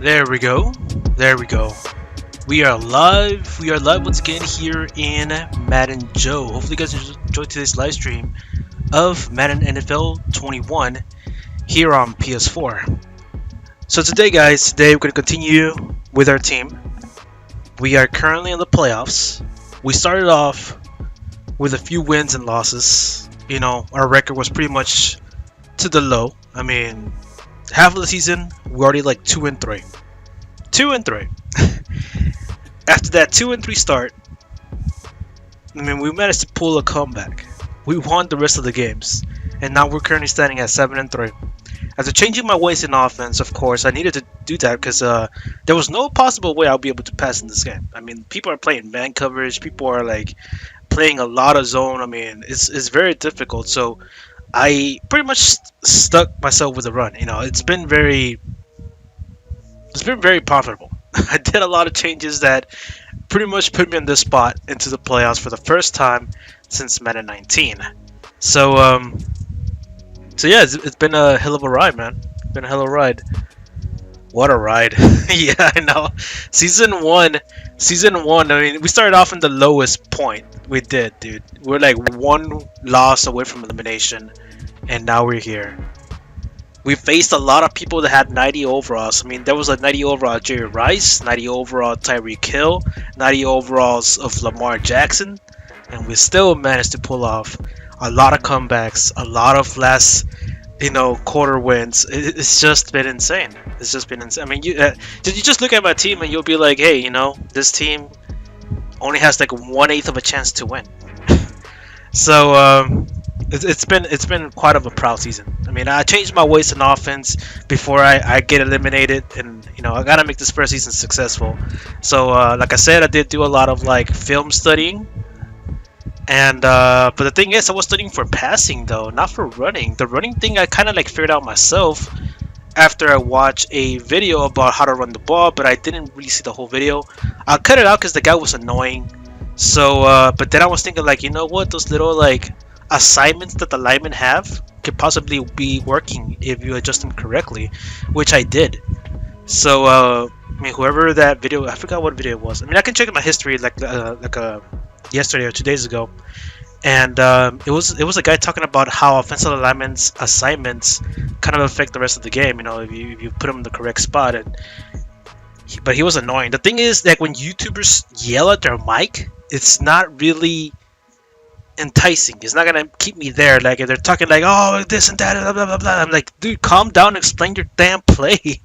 There we go. There we go. We are live. We are live once again here in Madden Joe. Hopefully, you guys enjoyed today's live stream of Madden NFL 21 here on PS4. So today, guys, today we're going to continue with our team. We are currently in the playoffs. We started off with a few wins and losses. You know, our record was pretty much to the low. I mean, half of the season, we're already like 2-3. 2-3. After that 2-3 start, I mean, we managed to pull a comeback. We won the rest of the games, and now we're currently standing at 7-3. After changing my ways in offense, of course, I needed to do that because there was no possible way I'll be able to pass in this game. I mean, people are playing man coverage. People are like playing a lot of zone. I mean, it's very difficult. So I pretty much stuck myself with the run. You know, it's been very profitable. I did a lot of changes that pretty much put me in this spot into the playoffs for the first time since Madden 19. So yeah, it's been a hell of a ride, man. It's been a hell of a ride. What a ride. Yeah, I know. Season one. I mean, we started off in the lowest point. We did, dude. We're like one loss away from elimination, and now we're here. We faced a lot of people that had 90 overalls. I mean, there was a 90 overall Jerry Rice, 90 overall Tyreek Hill, 90 overalls of Lamar Jackson, and we still managed to pull off a lot of comebacks, a lot of last, quarter wins. It's just been insane. It's just been insane. I mean, you just look at my team and you'll be like, hey, this team only has like 1/8 of a chance to win. So it's been quite of a proud season. I mean, I changed my ways in offense before I get eliminated, and I gotta make this first season successful. So like I said, I did do a lot of like film studying, and but the thing is, I was studying for passing though, not for running. The running thing I kind of like figured out myself after I watched a video about how to run the ball, but I didn't really see the whole video. I cut it out because the guy was annoying. So but then I was thinking, like, you know what, those little like assignments that the linemen have could possibly be working if you adjust them correctly, which I did. So I mean, whoever that video, I forgot what video it was. I mean, I can check my history like yesterday or 2 days ago, and it was a guy talking about how offensive linemen's assignments kind of affect the rest of the game. If you put them in the correct spot, but he was annoying. The thing is that when YouTubers yell at their mic, it's not really enticing. It's not gonna keep me there. Like if they're talking like, oh, this and that, blah blah blah blah, I'm like, dude, calm down and explain your damn play.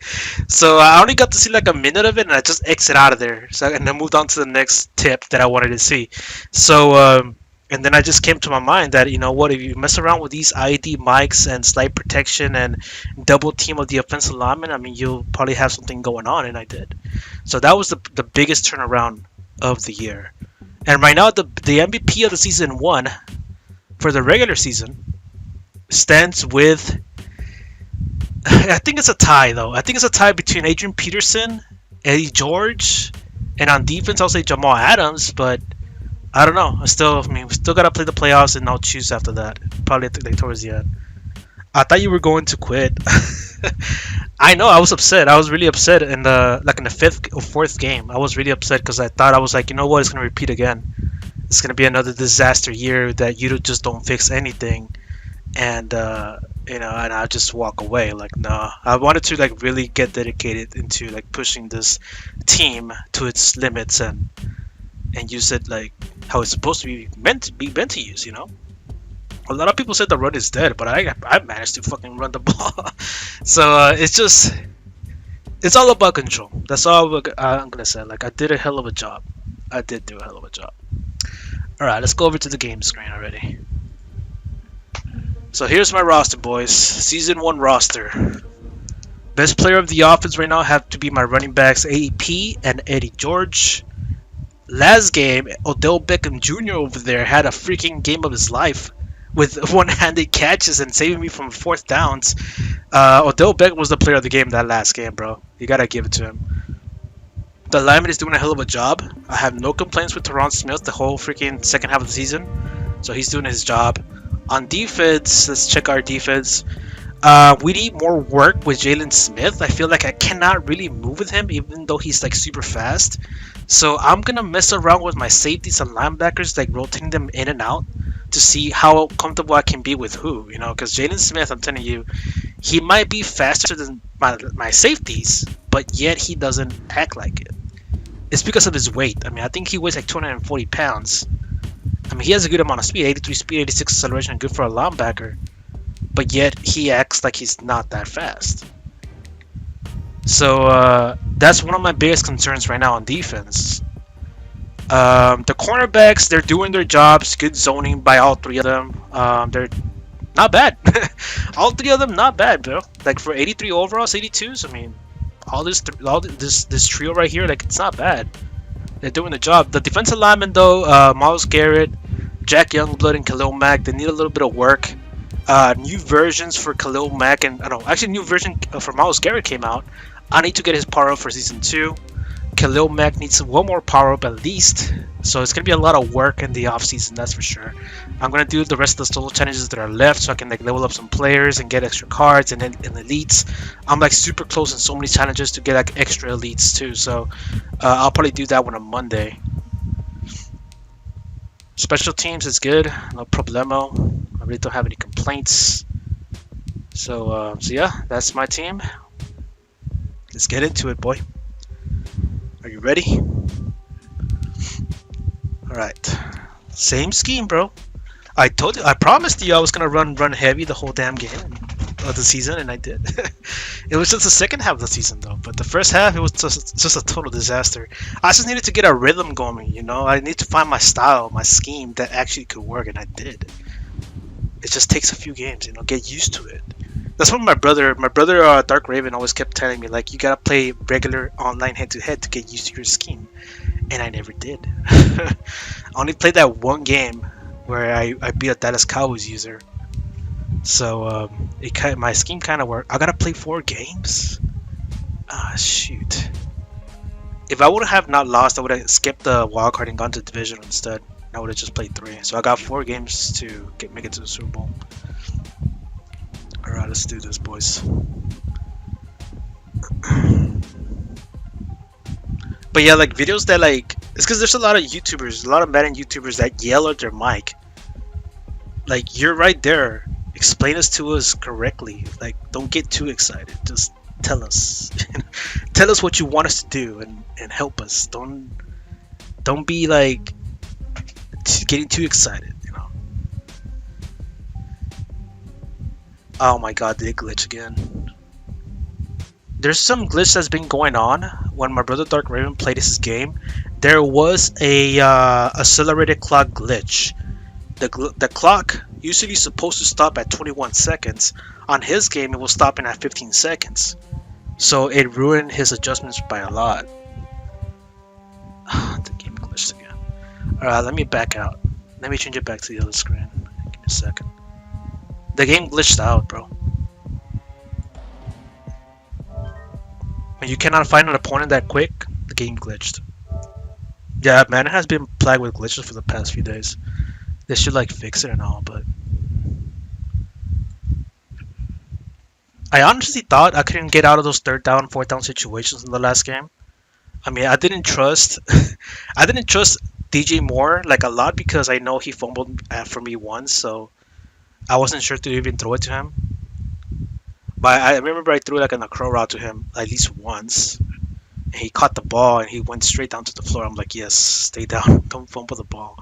So I only got to see like a minute of it, and I just exit out of there. So and I moved on to the next tip that I wanted to see. So and then I just came to my mind that, what, if you mess around with these ID mics and slight protection and double team of the offensive lineman, I mean, you'll probably have something going on, and I did. So that was the biggest turnaround of the year. And right now, the MVP of the season 1 for the regular season stands with, I think it's a tie, though. I think it's a tie between Adrian Peterson, Eddie George, and on defense, I'll say Jamal Adams, but I don't know. We still got to play the playoffs, and I'll choose after that. Probably like towards the end. I thought you were going to quit. I know, I was upset. I was really upset in the fifth or fourth game. I was really upset because I thought, I was like, you know what, it's gonna repeat again. It's gonna be another disaster year that you just don't fix anything, and and I just walk away. Like, nah. I wanted to like really get dedicated into like pushing this team to its limits and use it like how it's supposed to be meant to use. A lot of people said the run is dead, but I managed to fucking run the ball. So it's all about control. That's all I'm gonna say. Like, I did a hell of a job. I did do a hell of a job. All right, let's go over to the game screen already. So here's my roster, boys. Season 1 roster. Best player of the offense right now have to be my running backs, AEP and Eddie George. Last game, Odell Beckham Jr. over there had a freaking game of his life, with one-handed catches and saving me from fourth downs. Odell Beckham was the player of the game that last game, bro. You gotta give it to him. The lineman is doing a hell of a job. I have no complaints with Teron Smith the whole freaking second half of the season. So he's doing his job. On defense, let's check our defense. We need more work with Jalen Smith. I feel like I cannot really move with him, even though he's like super fast. So I'm gonna mess around with my safeties and linebackers, like rotating them in and out to see how comfortable I can be with who. Because Jalen Smith, I'm telling you, he might be faster than my safeties, but yet he doesn't act like it. It's because of his weight. I mean, I think he weighs like 240 pounds. I mean, he has a good amount of speed, 83 speed, 86 acceleration, good for a linebacker, but yet he acts like he's not that fast. So that's one of my biggest concerns right now on defense. The cornerbacks, they're doing their jobs. Good zoning by all three of them. They're not bad. All three of them not bad, bro. Like for 83 overalls, 82s. I mean, all this trio right here, like it's not bad. They're doing the job. The defensive linemen though, Miles Garrett, Jack Youngblood, and Khalil Mack, they need a little bit of work. New versions for Khalil Mack and I don't know, actually new version for Miles Garrett came out. I need to get his power up for season 2. Khalil Mack needs one more power up at least. So it's gonna be a lot of work in the off season, that's for sure. I'm gonna do the rest of the solo challenges that are left so I can like level up some players and get extra cards and elites. I'm like super close in so many challenges to get like extra elites too. So I'll probably do that one on Monday. Special teams is good, no problemo. I really don't have any complaints. So yeah, that's my team. Let's get into it, boy. Are you ready? Alright. Same scheme, bro. I promised you I was gonna run heavy the whole damn game of the season, and I did. It was just the second half of the season though, but the first half it was just a total disaster. I just needed to get a rhythm going. I need to find my style, my scheme that actually could work, and I did. It just takes a few games, get used to it. That's what my brother Dark Raven always kept telling me, like, you gotta play regular online head-to-head to get used to your scheme, and I never did. I only played that one game where I beat a Dallas Cowboys user. So my scheme kind of worked. I gotta play 4 games. Ah, shoot. If I would have not lost, I would have skipped the wild card and gone to division instead. I would have just played 3. So I got 4 games to make it to the Super Bowl. Alright, let's do this, boys. But yeah, like videos that it's because there's a lot of YouTubers, a lot of Madden YouTubers that yell at their mic. Like, you're right there. Explain this to us correctly. Like, don't get too excited. Just tell us. Tell us what you want us to do and help us. Don't be like getting too excited. Oh my god, did it glitch again? There's some glitch that's been going on. When my brother Dark Raven played this game, there was a accelerated clock glitch. The clock usually supposed to stop at 21 seconds. On his game, it was stopping at 15 seconds. So it ruined his adjustments by a lot. The game glitched again. Alright, let me back out. Let me change it back to the other screen. Give me a second. The game glitched out, bro. When you cannot find an opponent that quick, the game glitched. Yeah, Madden has been plagued with glitches for the past few days. They should fix it and all, but I honestly thought I couldn't get out of those 3rd down, 4th down situations in the last game. I mean, I didn't trust DJ Moore a lot because I know he fumbled for me once, so I wasn't sure to even throw it to him. But I remember I threw an crow route to him at least once. And he caught the ball and he went straight down to the floor. I'm like, yes, stay down, don't fumble the ball.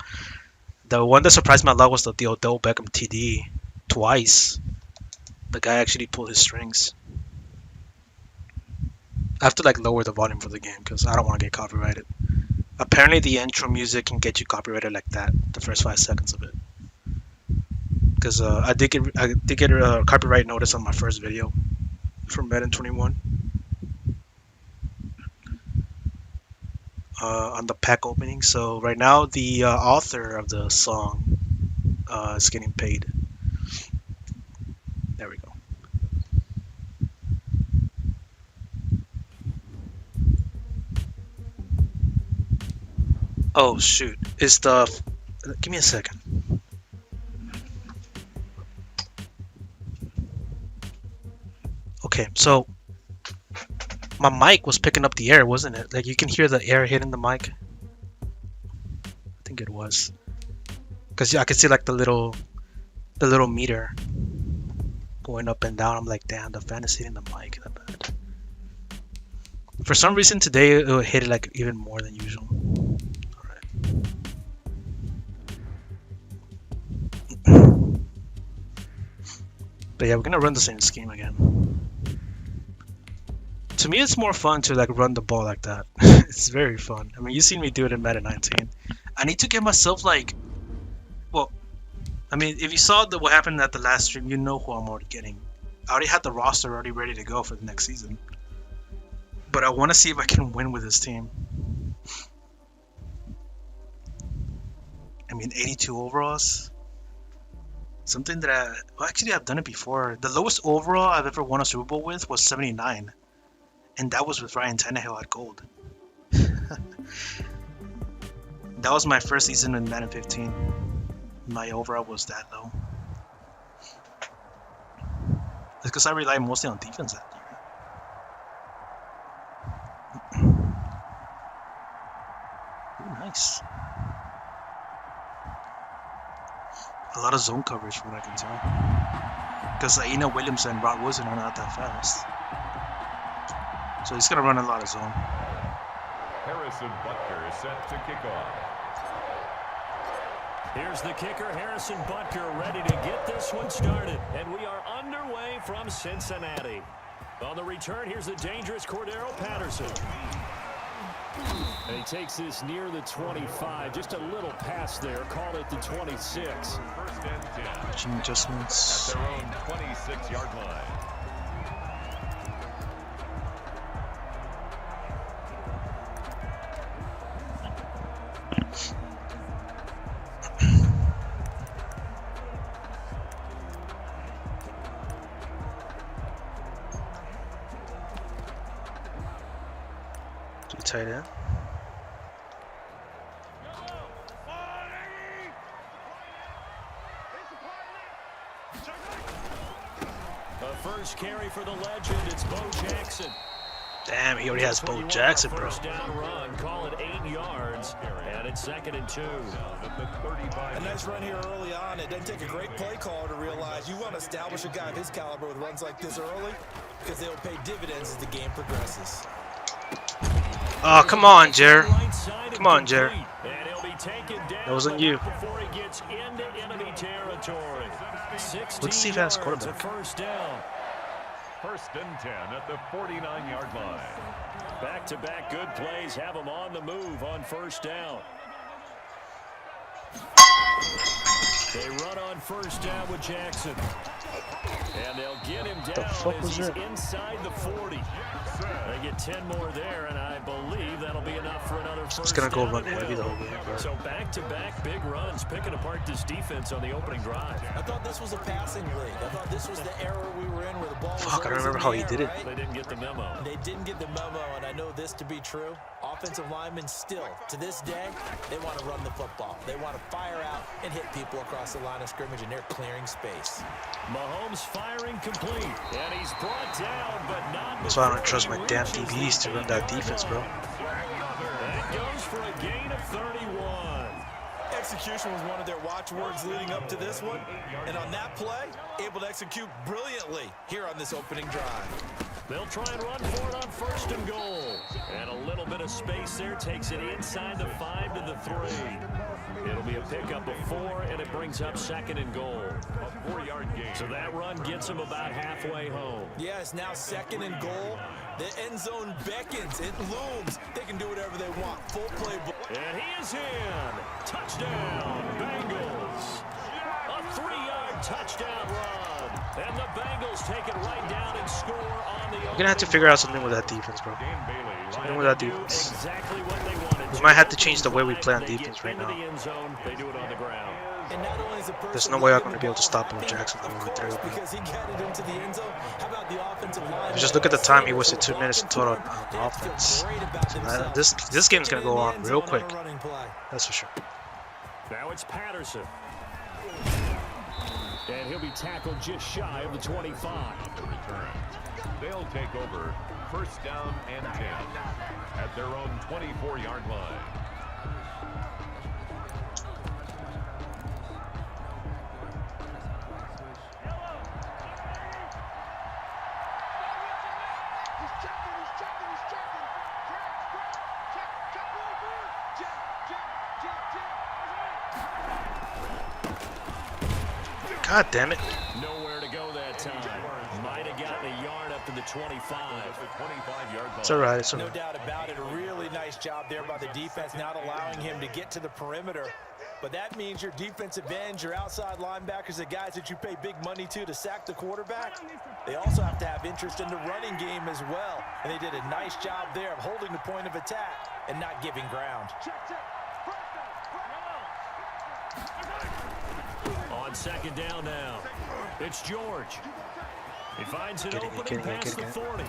The one that surprised me a lot was the Odell Beckham TD twice. The guy actually pulled his strings. I have to lower the volume for the game because I don't want to get copyrighted. Apparently the intro music can get you copyrighted like that, the first 5 seconds of it. Because I did get a copyright notice on my first video from Madden 21 on the pack opening. So right now the author of the song is getting paid. There we go. Oh shoot! Is the give me a second. Okay, so my mic was picking up the air, wasn't it? Like you can hear the air hitting the mic. I think it was, because I could see like the little meter going up and down. I'm like, damn, the fan is hitting the mic that bad. For some reason today it would hit it like even more than usual. Alright. But yeah, we're gonna run the same scheme again. To me, it's more fun to like run the ball like that. It's very fun. I mean, you've seen me do it in Madden 19. I need to get myself like, well, I mean, if you saw what happened at the last stream, you know who I'm already getting. I already had the roster already ready to go for the next season. But I want to see if I can win with this team. I mean, 82 overalls. Something that actually I've done it before. The lowest overall I've ever won a Super Bowl with was 79. And that was with Ryan Tannehill at gold. That was my first season in Madden 15. My overall was that low. It's because I relied mostly on defense that year. Ooh, nice. A lot of zone coverage from what I can tell. Because Aina Williams and Rod Wilson are not that fast. So he's going to run a lot of zone. Harrison Butker is set to kick off. Here's the kicker, Harrison Butker, ready to get this one started. And we are underway from Cincinnati. On the return, here's the dangerous Cordero Patterson. And he takes this near the 25. Just a little pass there. Call it the 26. First and 10. Pitching adjustments. At their own 26-yard line. Tight end. The first carry for the legend, it's Bo Jackson. Damn, he already has Bo Jackson, bro. First down run, call it 8 yards, and it's 2nd and 2. A nice run here early on. It doesn't take a great play caller to realize you want to establish a guy of his caliber with runs like this early because they'll pay dividends as the game progresses. Oh, come on, Jer. Come on, Jer. That wasn't you. Let's see if that's quarterback. First and 10 at the 49-yard line. Back-to-back good plays have them on the move on first down. They run on first down with Jackson. And they'll get him down as he's inside the 40. They get 10 more there, and I believe that'll be enough for another first down. It's going to go run heavy the whole game, bro. So back-to-back big runs, picking apart this defense on the opening drive. I thought this was a passing league. I thought this was the era we were in where the ball was Fuck, I don't remember how he did it. right? They didn't get the memo. They didn't get the memo, and I know this to be true. Offensive linemen still, to this day, they want to run the football. They want to fire out and hit people across the line of scrimmage, and they're clearing space. Mahomes firing complete, and he's brought down, but not. That's why I don't trust my damn DBs to run that defense, bro. That goes for a gain of 31. Execution was one of their watchwords leading up to this one, and on that play, able to execute brilliantly here on this opening drive. They'll try and run for it on first and goal. And a little bit of space there takes it inside the 5 to the 3. It'll be a pickup of 4, and it brings up 2nd and goal. A 4-yard gain. So that run gets them about halfway home. Yeah, it's now 2nd and goal. The end zone beckons. It looms. They can do whatever they want. Full play. And he is in. Touchdown, Bengals. A 3-yard touchdown run. And the Bengals take it right down and score on the. We're going to have to figure out something with that defense, bro. Something with that defense. Exactly what they wanted. We might have to change the way we play on defense right now. They do it on the ground. And not only is the person There's no way I'm going to be able to stop Bo Jackson all the way through. because he got it into the end zone. How about the offensive line? If you just look at the time, he wasted 2 minutes in total on offense. So this game's going to go on real quick. That's for sure. Now it's Patterson. And he'll be tackled just shy of the 25. The return. They'll take over 1st down and 10 at their own 24-yard line. God damn it. Nowhere to go that time. Might have gotten a yard up to the 25. It's all right. It's all No right. doubt about it. A really nice job there by the defense, not allowing him to get to the perimeter. But that means your defensive ends, your outside linebackers, the guys that you pay big money to sack the quarterback, they also have to have interest in the running game as well. And they did a nice job there of holding the point of attack and not giving ground. On 2nd down now, it's George. He finds an opening past the 40.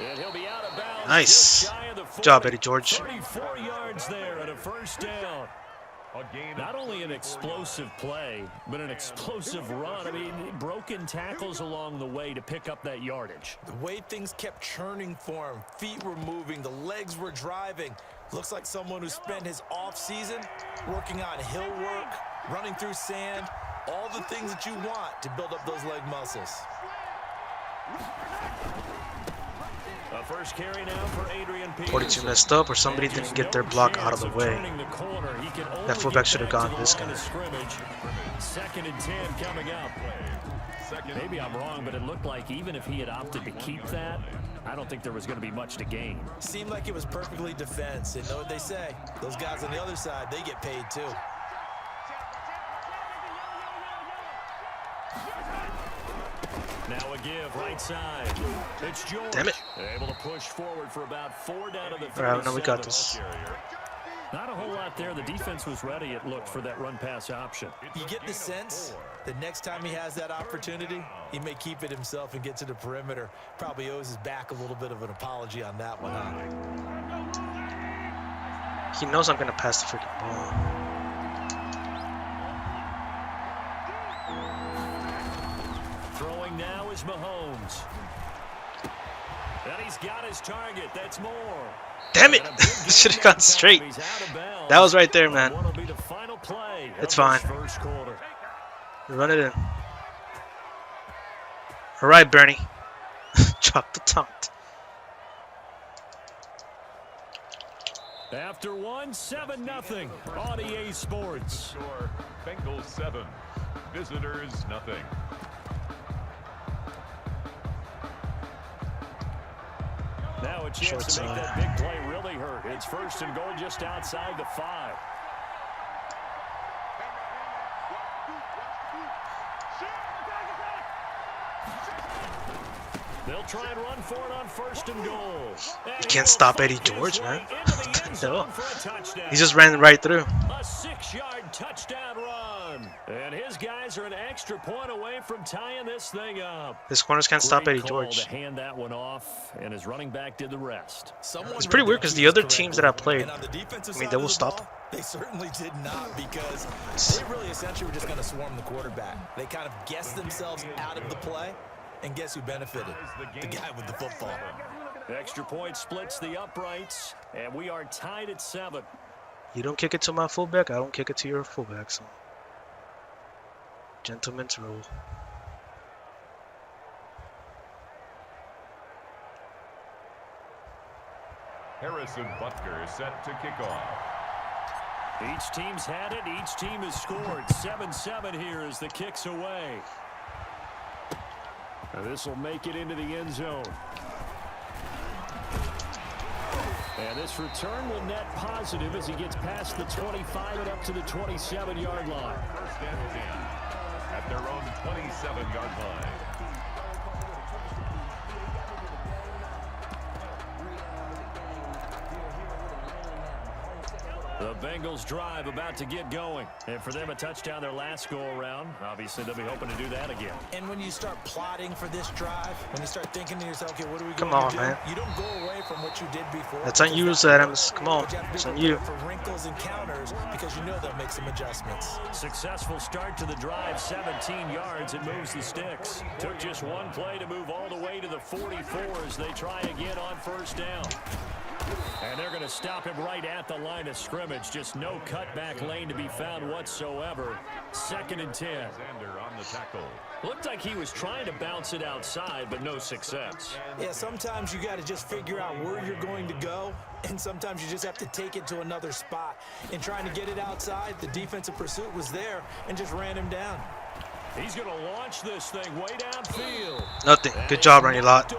And he'll be out of bounds. Nice. Just shy of the 40. Job, Eddie George. 34 yards there and a 1st down. Not only an explosive play, but an explosive run. I mean, broken tackles along the way to pick up that yardage. The way things kept churning for him, feet were moving, the legs were driving. Looks like someone who spent his off-season working on hill work, running through sand, all the things that you want to build up those leg muscles. A first carry now for Adrian Peterson. 42 messed up, or somebody didn't get their block out of the way. That fullback should have gone this guy. 2nd and 10 coming up. Maybe I'm wrong, but it looked like even if he had opted to keep that, I don't think there was going to be much to gain. Seemed like it was perfectly defense. And know what they say? Those guys on the other side, they get paid too. Now a give, right side. It's George. Damn it. Able to push forward for about 4 down to the 37. All right, now we got this. Not a whole lot there. The defense was ready, it looked, for that run-pass option. You get the sense that next time he has that opportunity, he may keep it himself and get to the perimeter. Probably owes his back a little bit of an apology on that one. He knows I'm going to pass the freaking ball. Throwing now is Mahomes. And he's got his target. That's more. Damn it! Should have gone straight. That was right there, man. It's fine. Run it in. All right, Bernie. Drop the taunt. After 1, 7-0 on EA Sports. Bengals 7, visitors nothing. Now a chance to make that big play really hurt. It's 1st and goal just outside the 5. They'll try and run for it on 1st and goal. You can't stop Eddie George, man. No. He just ran right through. A 6-yard touchdown run. And his guys are an extra point away from tying this thing up. His corners can't stop Eddie Great George. call to hand that one off, and his running back did the rest. It's pretty weird because the other teams that I played, I mean, they will stop him. They certainly did not, because they really essentially were just going to swarm the quarterback. They kind of guessed themselves out of the play, and guess who benefited? The guy with the football. Extra point splits the uprights, and we are tied at 7. You don't kick it to my fullback, I don't kick it to your fullback. So, gentleman's rule. Harrison Butker set to kick off. Each team's had it. Each team has scored. 7-7 here as the kick's away. This will make it into the end zone. And this return will net positive as he gets past the 25 and up to the 27-yard line. 1st and 10 at their own 27-yard line. The Bengals drive about to get going. And for them, a touchdown their last go-around. Obviously, they'll be hoping to do that again. And when you start plotting for this drive, when you start thinking to yourself, okay, what are we Come going on, to do? man. You don't go away from what you did before. That's on you, Adams. Come on. It's on you. For wrinkles and counters because you know they'll make some adjustments. Successful start to the drive, 17 yards. It moves the sticks. Took just one play to move all the way to the 44 as they try again on first down. And they're going to stop him right at the line of scrimmage. Just no cutback lane to be found whatsoever. 2nd and 10. On the tackle. Looked like he was trying to bounce it outside, but no success. Yeah, sometimes you got to just figure out where you're going to go, and sometimes you just have to take it to another spot. In trying to get it outside, the defensive pursuit was there and just ran him down. He's going to launch this thing way downfield. Nothing. Good job, Randy Lott.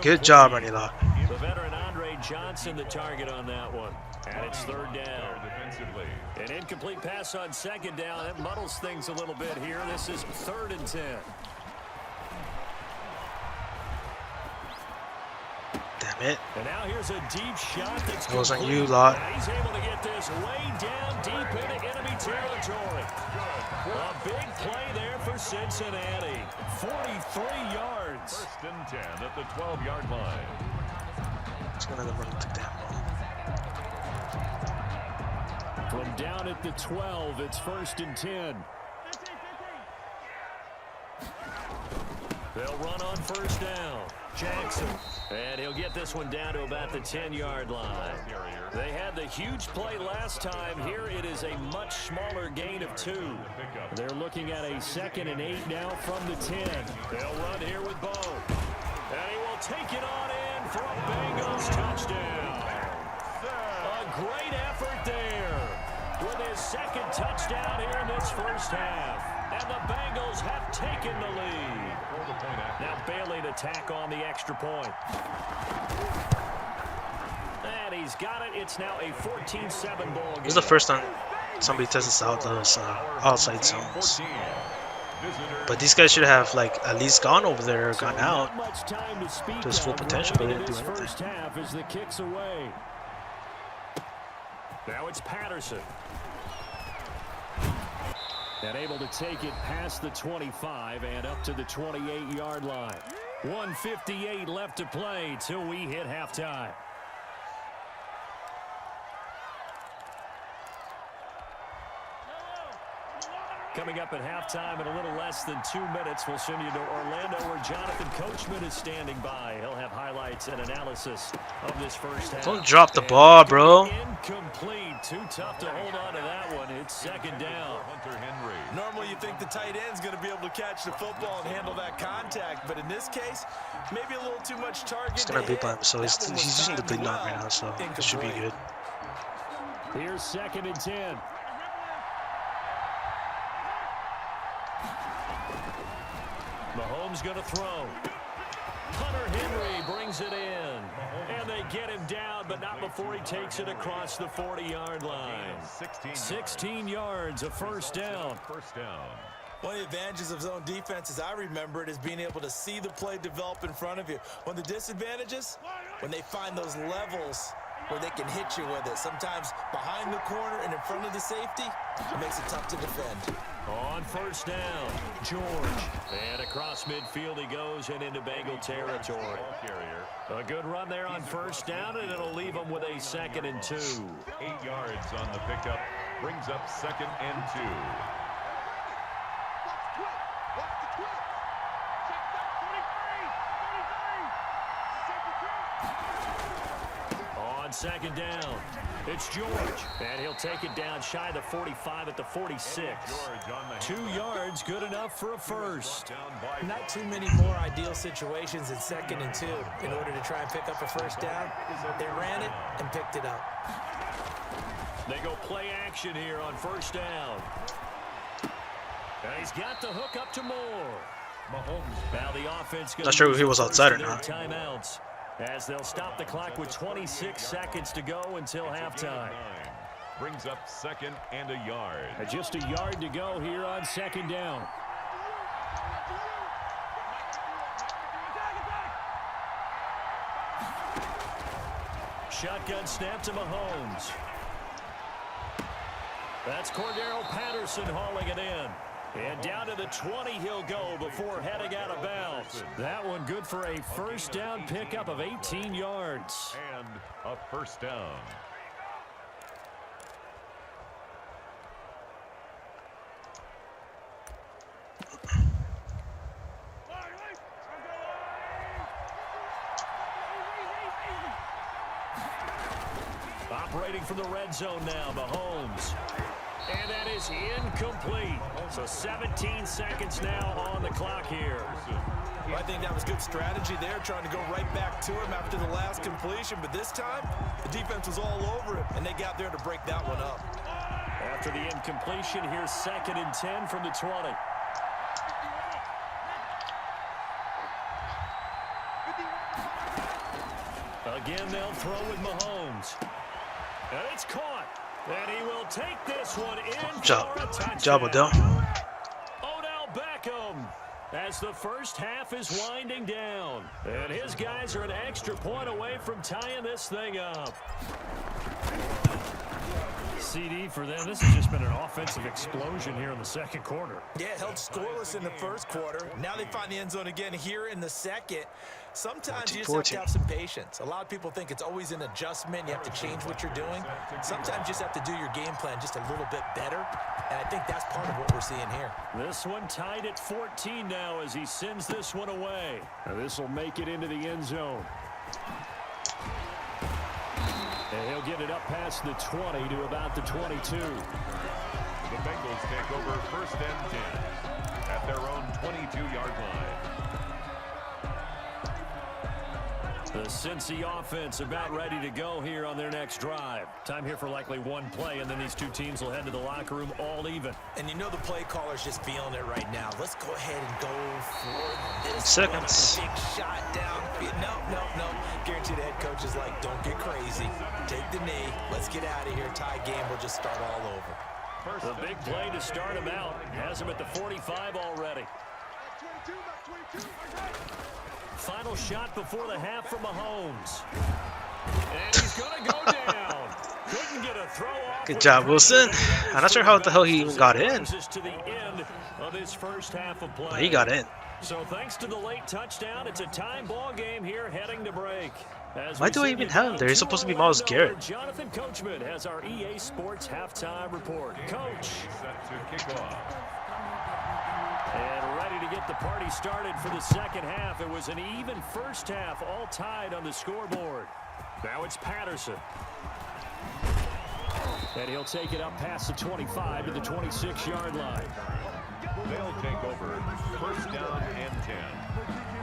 Good job, Randy Lott. The veteran Andre Johnson, the target on that one. And it's 3rd down. Defensively. An incomplete pass on 2nd down. That muddles things a little bit here. This is 3rd and 10. Damn it. And now here's a deep shot that's It wasn't complete. you, Lott. And he's able to get this way down deep into enemy territory. A big play there for Cincinnati. 43 yards. 1st and 10 at the 12-yard line. It's gonna run to damn ball. From down at the 12, it's 1st and 10. They'll run on first down. Jackson. And he'll get this one down to about the 10-yard line. They had the huge play last time. Here it is a much smaller gain of 2. They're looking at a 2nd and 8 now from the 10. They'll run here with Bo. And he will take it on in for a Bengals touchdown. A great effort there with his 2nd touchdown here in this first half. And the Bengals have taken the lead. Now Bailey to tack on the extra point. And he's got it. It's now a 14-7 ball game. This is the first time somebody tests out those outside zones. But these guys should have like at least gone over there or gone out to his full potential, but they didn't do anything. First half as the kicks away. Now it's Patterson. And able to take it past the 25 and up to the 28-yard line. 1:58 left to play till we hit halftime. Coming up at halftime in a little less than 2 minutes, we'll send you to Orlando where Jonathan Coachman is standing by. He'll have highlights and analysis of this first half. Don't drop the ball, bro. Incomplete. Too tough to hold on to that one. It's 2nd down. Hunter Henry. Normally you think the tight end's going to be able to catch the football and handle that contact, but in this case, maybe a little too much target. He's gonna beat by him, so he's using the big line right now, so it should be good. Here's 2nd and 10. Mahomes going to throw. Hunter Henry brings it in. And they get him down, but not before he takes it across the 40-yard line. 16 yards, a first down. One of the advantages of zone defense, as I remember it, is being able to see the play develop in front of you. One of the disadvantages, when they find those levels where they can hit you with it. Sometimes behind the corner and in front of the safety, it makes it tough to defend. On first down, George. And across midfield he goes and into Bengal territory. A good run there on first down, and it'll leave him with a 2nd and 2. 8 yards on the pickup. Brings up 2nd and 2. On 2nd down, it's George. And he'll take it down shy of the 45 at the 46. 2 yards, good enough for a first. Not too many more ideal situations in 2nd and 2 in order to try and pick up a first down. They ran it and picked it up. They go play action here on first down. And he's got the hook up to Moore. Mahomes. Now the offense. Not sure if he was outside or not. Timeouts. As they'll stop the clock with 26 seconds to go until halftime. Brings up 2nd and a yard. Just a yard to go here on 2nd down. Shotgun snap to Mahomes. That's Cordero Patterson hauling it in. And down to the 20 he'll go before heading out of bounds. That one good for a first down pickup of 18 yards. And a first down. Operating from the red zone now, Mahomes. And that is incomplete. So 17 seconds now on the clock here. Well, I think that was good strategy there, trying to go right back to him after the last completion. But this time, the defense was all over him, and they got there to break that one up. After the incompletion, here's 2nd and 10 from the 20. Again, they'll throw with Mahomes. And it's caught. And he will take this one in for a touchdown. Job, Odell. Odell Beckham, as the first half is winding down. And his guys are an extra point away from tying this thing up. CD for them. This has just been an offensive explosion here in the second quarter. Yeah, held scoreless in the first quarter. Now they find the end zone again here in the second. Sometimes you just have to have some patience. A lot of people think it's always an adjustment. You have to change what you're doing. Sometimes you just have to do your game plan just a little bit better. And I think that's part of what we're seeing here. This one tied at 14 now as he sends this one away. Now this will make it into the end zone. And he'll get it up past the 20 to about the 22. The Bengals take over 1st and 10 at their own 22-yard line. The Cincy offense about ready to go here on their next drive. Time here for likely one play, and then these two teams will head to the locker room all even. And you know the play caller's just feeling it right now. Let's go ahead and go for this. Seconds. Big shot down. No. Guarantee the head coach is like, don't get crazy. Take the knee. Let's get out of here. Tie game. We'll just start all over. The big play to start him out. Has him at the 45 already. Final shot before the half from Mahomes. And he's going to go down. Couldn't get a throw off. Good job, Wilson. I'm not sure how the hell he even got in. To the end of this first half of play. But he got in. So thanks to the late touchdown, it's a time ball game here heading to break. Why do I even have him there? He's supposed to be Myles Garrett. Jonathan Coachman has our EA Sports halftime report. Coach. Set to kick off. And ready to get the party started for the second half. It was an even first half, all tied on the scoreboard. Now it's Patterson. And he'll take it up past the 25 to the 26-yard line. They'll take over 1st down and 10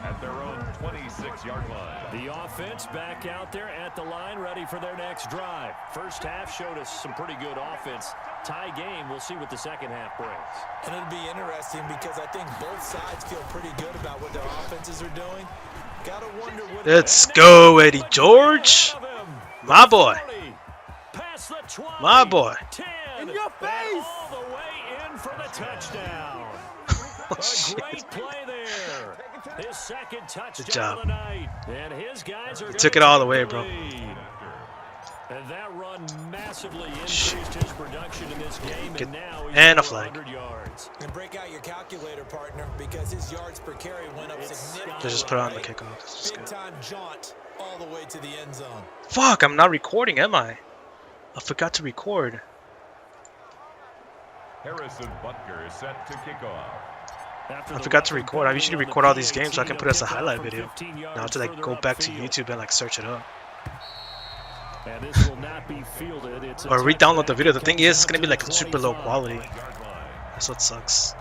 at their own 26-yard line. The offense back out there at the line, ready for their next drive. First half showed us some pretty good offense. Tie game, we'll see what the second half brings. And it'll be interesting because I think both sides feel pretty good about what their offenses are doing. Gotta wonder what. Let's go, Eddie George. My boy. My boy. In your face. All the way in for the touchdown. Oh, a great play there. His second touchdown of the night. And his guys are took it all the way, bro. And that run massively increased his production in this game, and now he's and a flag. 100 yards. And break out your calculator, partner, because his yards per carry went up significantly. Just put on the kickoff. Big time jaunt all the way to the end zone. Fuck, I'm not recording, am I? I forgot to record. Harrison Butker is set to kick off. I forgot to record. I usually record all these games so I can put it as a highlight video. Now I have to like go back to YouTube and like search it up. And this will not be fielded. It's or re-download the video. The thing is, it's gonna be like super low quality. That's what sucks.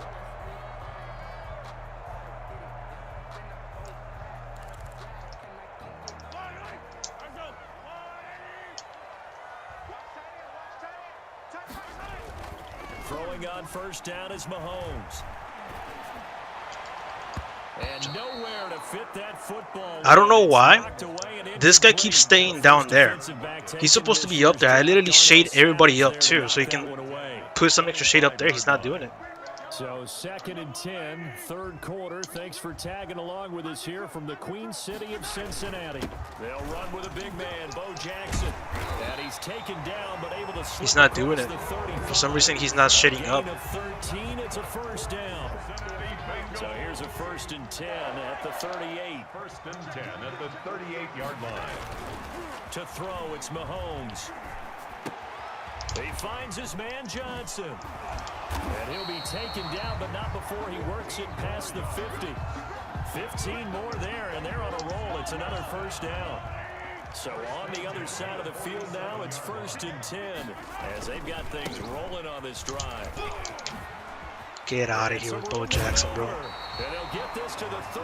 Throwing on first down is Mahomes. And nowhere to fit that football. I don't know why. This guy keeps staying down there. He's supposed to be up there. I literally shade everybody up too, so he can put some extra shade up there. He's not doing it. So 2nd and 10, third quarter. Thanks for tagging along with us here from the Queen City of Cincinnati. They'll run with a big man, Bo Jackson. And he's taken down, but able to slip. He's not doing it. For some reason, he's not shitting up. Gain of 13, it's a first down. So here's a 1st and 10 at the 38. 1st and 10 at the 38-yard line. To throw, it's Mahomes. He finds his man Johnson. And he'll be taken down, but not before he works it past the 50. 15 more there, and they're on a roll. It's another first down. So on the other side of the field now, it's 1st and 10 as they've got things rolling on this drive. Get out of here with Bo Jackson, bro.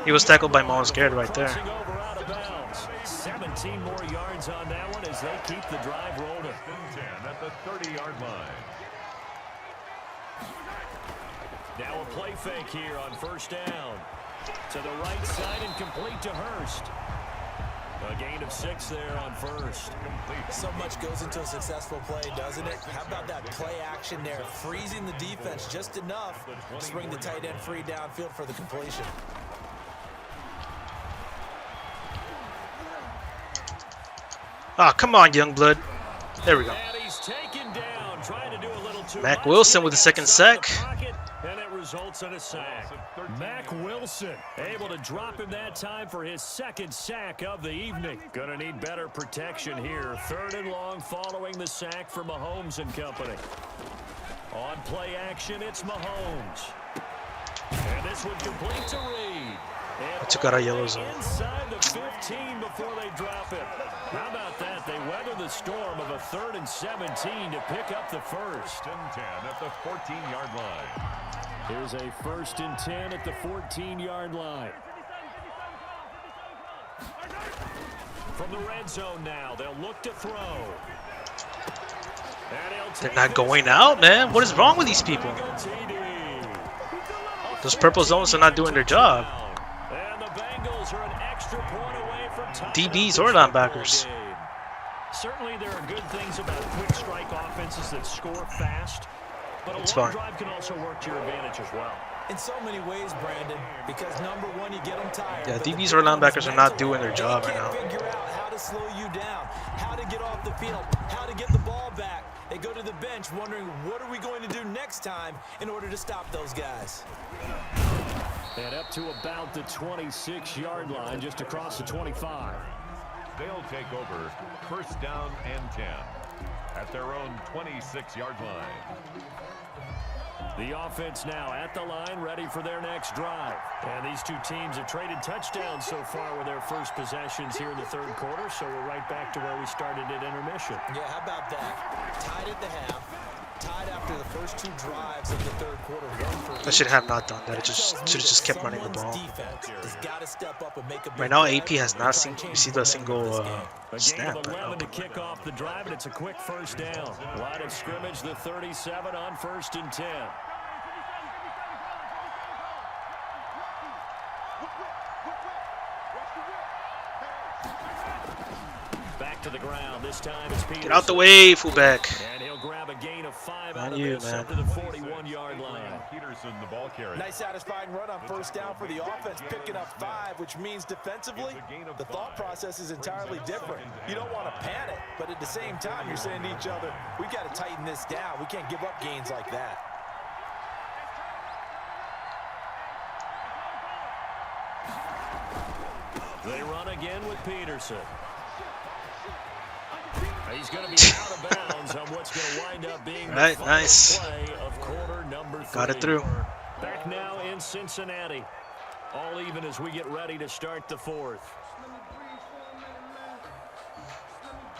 He was tackled by Miles Garrett right there. 17 more yards on that one as they keep the drive rolling. 10 at the 30-yard line. Now a play fake here on 1st down. To the right side and complete to Hurst. A gain of 6 there on 1st. So much goes into a successful play, doesn't it? How about that play action there? Freezing the defense just enough to bring the tight end free downfield for the completion. Ah, come on, Youngblood. There we go. And he's taken down, trying to do a little too Mac much. Wilson with the 2nd sack. And it results in a sack. Mac Wilson able to drop him that time for his 2nd sack of the evening. Gonna need better protection here. 3rd and long following the sack for Mahomes and company. On play action, it's Mahomes. And this one complete to Reed. I took out a yellow zone. Inside the 15 before they drop it. How about that? They weather the storm of a 3rd and 17 to pick up the 1st. 10 at the 14-yard line. Here's a 1st and 10 at the 14-yard line. From the red zone now, they'll look to throw. They're not going out, man. What is wrong with these people? Those purple zones are not doing their job. And the Bengals are an extra point away from DBs or linebackers. Certainly there are good things about quick strike offenses that score fast, but a long drive can also work to your advantage as well. In so many ways, Brandon, because number one, you get them tired. Yeah, DBs or linebackers are not doing their job right now. They can't figure out how to slow you down, how to get off the field, how to get the ball back. They go to the bench wondering, what are we going to do next time in order to stop those guys? And up to about the 26-yard line, just across the 25. They'll take over 1st down and 10 at their own 26-yard line. The offense now at the line, ready for their next drive. And these two teams have traded touchdowns so far with their first possessions here in the 3rd quarter, so we're right back to where we started at intermission. Yeah, how about that? Tied at the half, tied after the first 2 drives of the 3rd quarter. I should have not done that. It should have just kept running the ball. Right now, AP has not seen received a single snap. A gain of 11 to kick off the drive, and it's a quick 1st down. Line of scrimmage, the 37 on 1st and 10. Back to the ground. This time it's Peterson. Get out the way, fullback. And he'll grab a gain of 5 Not out of you, this man. up to the 41-yard line. Peterson, the ball carrier. Nice satisfying run on 1st down for the offense, picking up 5, which means defensively, the thought process is entirely different. You don't want to panic, but at the same time, you're saying to each other, we've got to tighten this down. We can't give up gains like that. They run again with Peterson. He's going to be out of bounds on what's going to wind up being the final play of quarter number 3. Got it through. Back now in Cincinnati. All even as we get ready to start the 4th.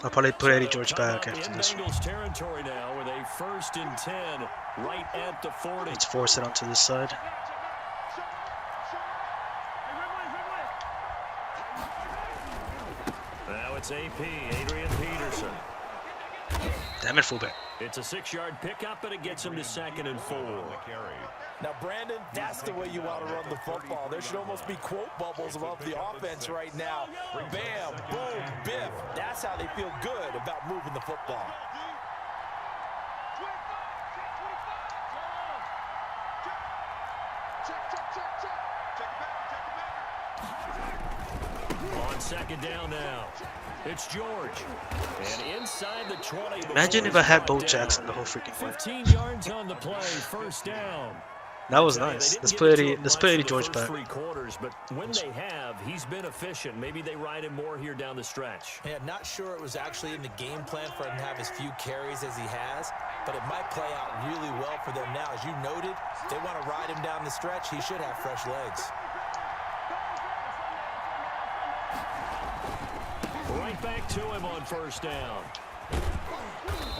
I'll probably put Eddie George back after this one. Bengals territory now with a 1st and 10 right at the 40. Let's force it onto this side. Now it's AP, Adrian Peterson. Damn it, fullback. It's a 6-yard pickup, but it gets him to 2nd and 4. Now, Brandon, that's the way you want to run the football. There should almost be quote bubbles above the offense right now. Bam, boom, biff. That's how they feel good about moving the football. On second down now, it's George. And inside the 20. Imagine if I had Bo Jackson the whole freaking way. 15 yards on the play, first down. That was nice. Let's put Eddie George back. 3 quarters, but when they have, he's been efficient. Maybe they ride him more here down the stretch. Yeah, not sure it was actually in the game plan for him to have as few carries as he has, but it might play out really well for them now. As you noted, they want to ride him down the stretch. He should have fresh legs. Right back to him on first down.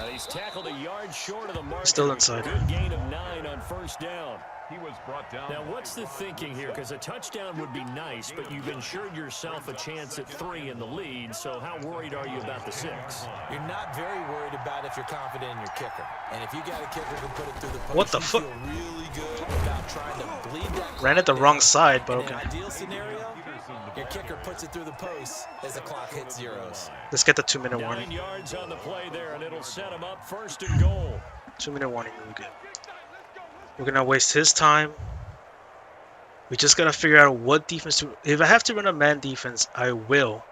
And he's tackled a yard short of the mark. Still inside. Good gain of 9 on first down. He was brought down. Now, what's the thinking here? Because a touchdown would be nice, but you've ensured yourself a chance at 3 in the lead, so how worried are you about the 6? You're not very worried about if you're confident in your kicker. And if you got a kicker who can put it through the post, what the you fuck? feel really good about trying to bleed that. Ran at the wrong side, but okay. In an ideal scenario, your kicker puts it through the post as the clock hits zeros. Let's get the 2-minute 9 warning. yards on the play there, and it'll set him up first and goal. 2-minute warning, really good. We're gonna waste his time. We just gotta figure out what defense to. If I have to run a man defense, I will.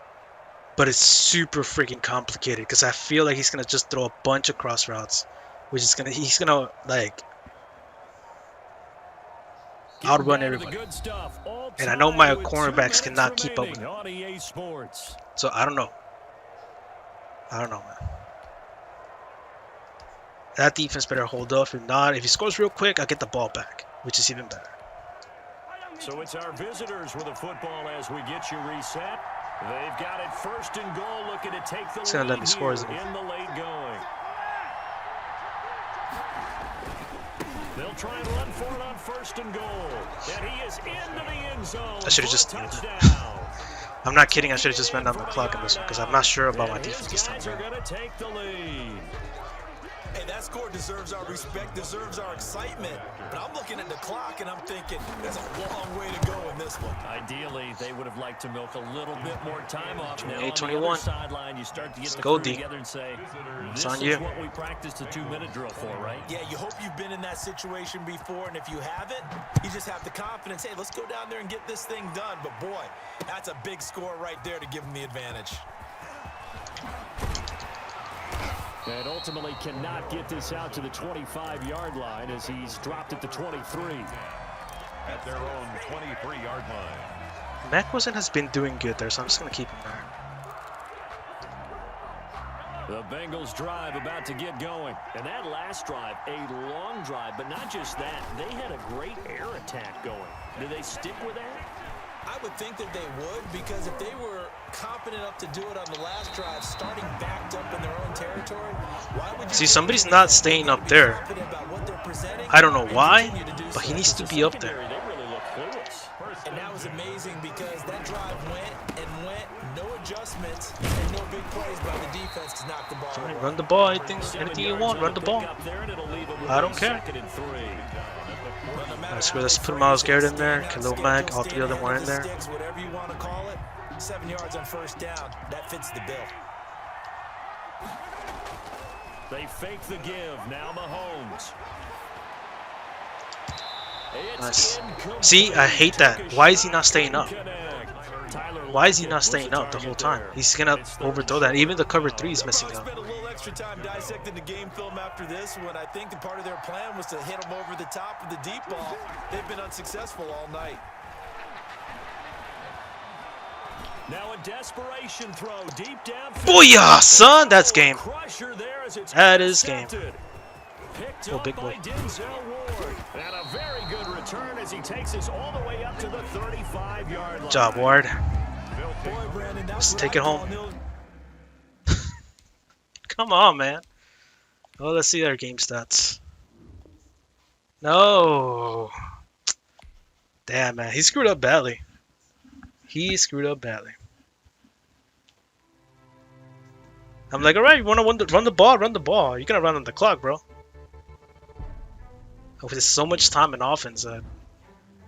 But it's super freaking complicated because I feel like he's gonna just throw a bunch of cross routes, which is he's gonna like outrun everybody. And I know my cornerbacks cannot keep up with him. So I don't know. Man. That defense better hold up. If not, if he scores real quick, I'll get the ball back, which is even better. So it's our visitors with the football as we get you reset. They've got it first and goal, looking to take the lead let me score, here in the late going. They'll try and run for it on first and goal. And he is into the end zone. I should have just. I'm not kidding. I should have just been on the clock in this one because I'm not sure about my defense this time. Are gonna take the lead. Hey, that score deserves our respect, deserves our excitement. But I'm looking at the clock and I'm thinking there's a long way to go in this one. Ideally, they would have liked to milk a little bit more time off. Now, 8:21. Sideline, you start to get the go, crew D. together and say, It's this on is you. what we practiced a 2-minute drill for, right? Yeah, you hope you've been in that situation before, and if you haven't, you just have the confidence, hey, let's go down there and get this thing done. But boy, that's a big score right there to give them the advantage. And ultimately cannot get this out to the 25-yard line as he's dropped at the 23. At their own 23-yard line. Macwilson has been doing good there, so I'm just going to keep him there. The Bengals drive about to get going. And that last drive, a long drive, but not just that. They had a great air attack going. Do they stick with that? I would think that they would, because if they were confident enough to do it on the last drive, starting backed up in their own territory, why would you See, somebody's not staying up there. I don't know why, but he needs to be up there. They really look clueless. And that was amazing because that drive went, no adjustments, and no big plays by the defense to knock the ball away. Run the ball, anything you want, run the ball. I don't care. Let's put Myles Garrett in there, Khalil Mack, all 3 of them were in there. Whatever you want to call it, 7 yards on first down, that fits the bill. They fake the give, now Mahomes. Nice. See, I hate that. Why is he not staying up? Why is he not staying up the whole time? He's gonna overthrow that. Even the cover 3 is messing up. Extra time dissecting the game film after this when I think the part of their plan was to hit them over the top of the deep ball. They've been unsuccessful all night. Now a desperation throw deep down. Booyah, son! That's game. That is game. Oh, big boy. And a very good return as he takes us all the way up to the 35-yard line. Good job, Ward. Let's take it home. Come on, man. Oh, let's see their game stats. No. Damn, man. He screwed up badly. He screwed up badly. I'm like, alright, you want to run the ball? Run the ball. You're going to run on the clock, bro. With so much time in offense,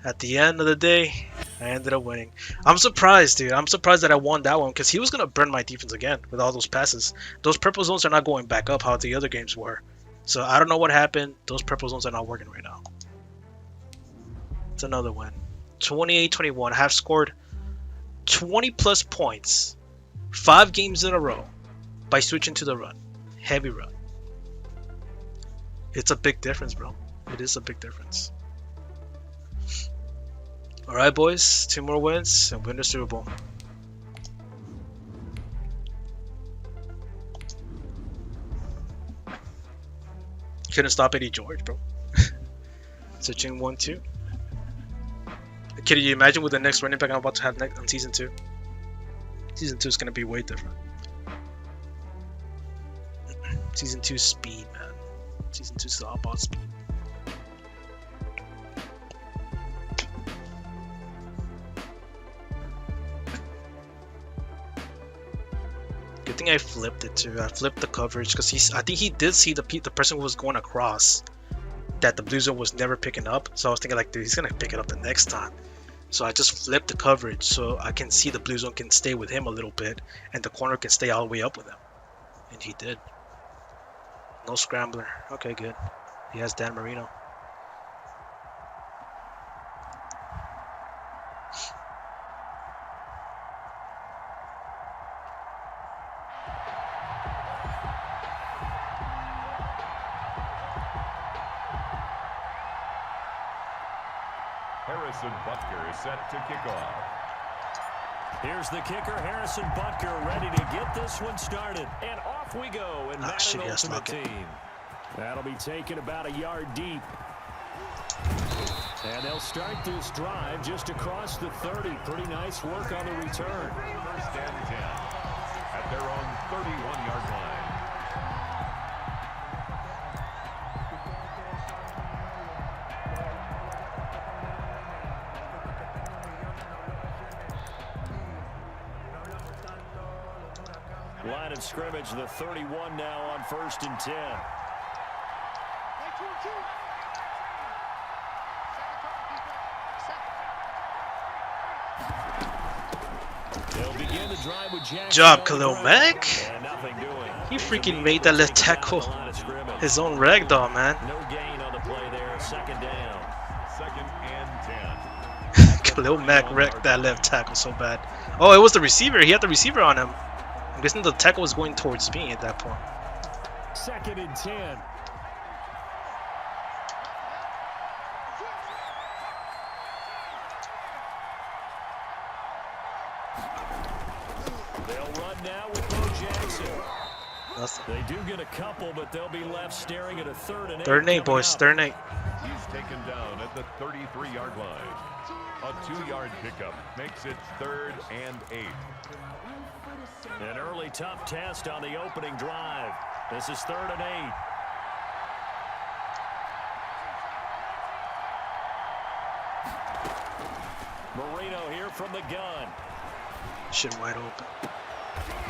at the end of the day, I ended up winning. I'm surprised, dude. I'm surprised that I won that one because he was going to burn my defense again with all those passes. Those purple zones are not going back up how the other games were. So I don't know what happened. Those purple zones are not working right now. It's another win. 28-21. I have scored 20 plus points 5 games in a row by switching to the run. Heavy run. It's a big difference, bro. It is a big difference. Alright, boys. 2 more wins and win the Super Bowl. Couldn't stop Eddie George, bro. Switching 1-2. Can you imagine with the next running back I'm about to have next on season 2? Season 2 is gonna be way different. Season 2 speed, man. Season 2 is all about speed. Good thing I flipped it too. I flipped the coverage because I think he did see the person who was going across that the blue zone was never picking up. So I was thinking like, dude, he's gonna pick it up the next time. So I just flipped the coverage so I can see the blue zone can stay with him a little bit and the corner can stay all the way up with him. And he did. No scrambler. Okay, good. He has Dan Marino. Harrison Butker is set to kick off. Here's the kicker, Harrison Butker, ready to get this one started. And off we go in Madden Ultimate Team. That'll be taken about a yard deep. And they'll start this drive just across the 30. Pretty nice work on the return. First and 10 at their own 31-yard line. Line of scrimmage, the 31 now on 1st and 10. They'll begin the drive with Jackson. Job, Khalil Mack. He He freaking made that left tackle his own ragdoll, man. No gain on the play there, 2nd down. 2nd and 10. Khalil Mack wrecked that left tackle so bad. Oh, it was the receiver. He had the receiver on him. I'm guessing the tackle was going towards me at that point. 2nd and 10. They'll run now with Bo Jackson. They do get a couple, but they'll be left staring at a 3rd and 8. 3rd and 8, boys. 3rd and 8. He's taken down at the 33-yard line. A 2-yard pickup makes it 3rd and 8. An early tough test on the opening drive. This is 3rd and 8. Marino here from the gun. Shit wide open.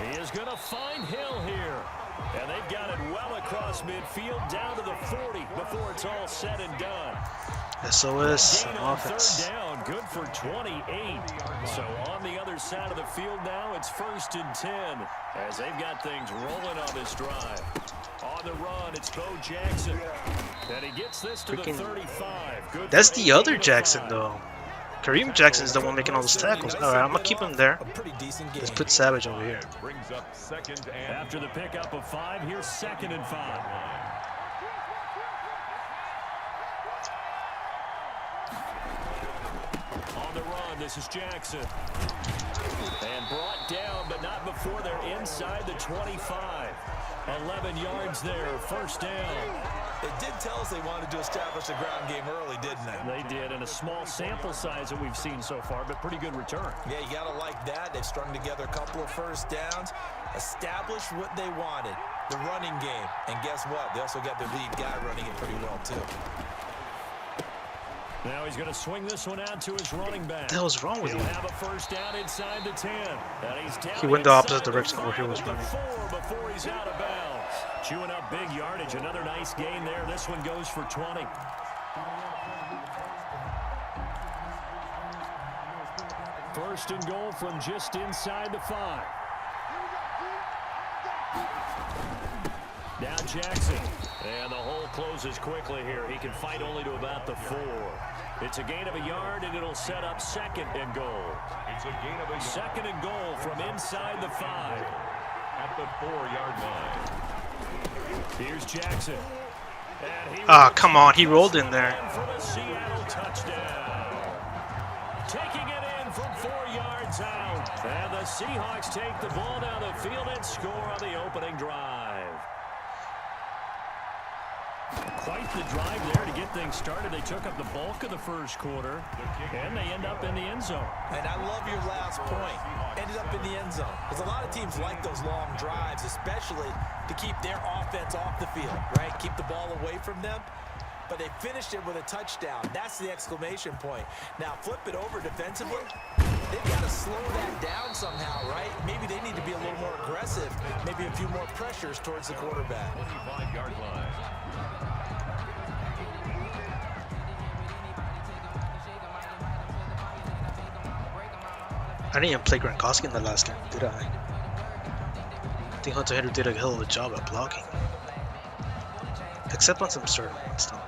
He is going to find Hill here. And they've got it well across midfield down to the 40 before it's all said and done. SOS Gain on on offense. 3rd down, good for 28. So on the other side of the field now, it's 1st and 10 as they've got things rolling on this drive. On the run, it's Bo Jackson. And he gets this to Freaking, the 35. Good. That's the other Jackson, though. Kareem Jackson's the one making all those tackles. Alright, I'm going to keep him there. Let's put Savage over here. Brings up 2nd and After the pickup of 5, here's 2nd and 5. On the run, this is Jackson. And brought down, but not before they're inside the 25. 11 yards there, 1st down. It did tell us they wanted to establish the ground game early, didn't they? They did, in a small sample size that we've seen so far, but pretty good return. Yeah, you got to like that. They've strung together a couple of 1st downs, established what they wanted, the running game. And guess what? They also got their lead guy running it pretty well, too. Now he's going to swing this one out to his running back. What the hell's wrong with He'll you? have a 1st down inside the 10. And he's down He went the opposite inside direction the where he was 5 running. before he's out of bounds. Chewing up big yardage. Another nice gain there. This one goes for 20. First and goal from just inside the 5. Now Jackson. And the hole closes quickly here. He can fight only to about the 4. It's a gain of a yard, and it'll set up 2nd and goal. It's a gain of a 2nd and goal from inside the 5. at the 4-yard line. Here's Jackson. Ah, come on, he rolled in there. For the Seattle touchdown. Taking it in from 4 yards out. And the Seahawks take the ball down the field and score on the opening drive. Quite the drive there to get things started. They took up the bulk of the first quarter, and they end up in the end zone. And I love your last point. Ended up in the end zone. Because a lot of teams like those long drives, especially to keep their offense off the field, right? Keep the ball away from them. But they finished it with a touchdown. That's the exclamation point. Now flip it over defensively. They've got to slow that down somehow, right? Maybe they need to be a little more aggressive. Maybe a few more pressures towards the quarterback. 25-yard line. I didn't even play Gronkowski in the last game, did I? I think Hunter Henry did a hell of a job at blocking. Except on some certain ones, though.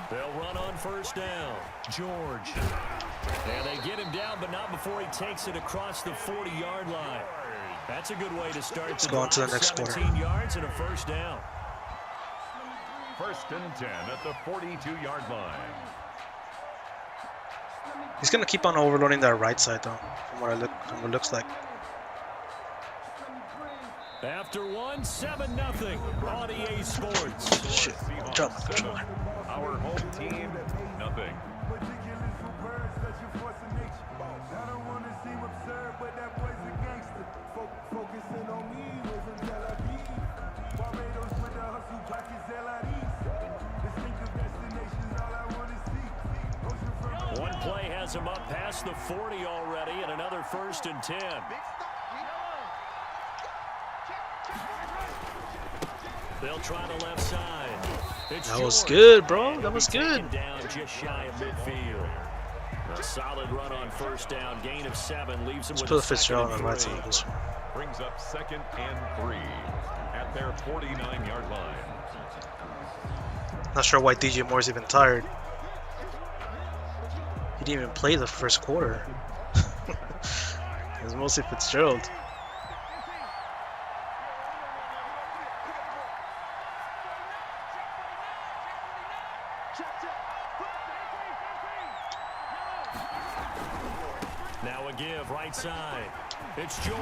They'll run on first down. George. And they get him down, but not before he takes it across the 40-yard line. That's a good way to start. Let's go on to the next quarter. 17 yards and a first down. 1st and 10 at the 42-yard line. He's gonna keep on overloading that right side, though, from what it looks like. After 1, 7-0 on EA Sports. Shit, drop my controller. Our home team, nothing. One play has him up past the 40 already, and another 1st and 10. They'll try the left side. That was good, bro. That was good. Down just shy of midfield. A solid run on first down. Gain of 7 leaves him Let's with put a the Fitzgerald 2nd on and the right 3. side of this one. Brings up 2nd and 3 at their 49-yard line. Not sure why DJ Moore's even tired. He didn't even play the first quarter. It was mostly Fitzgerald. Now a give right side. It's George.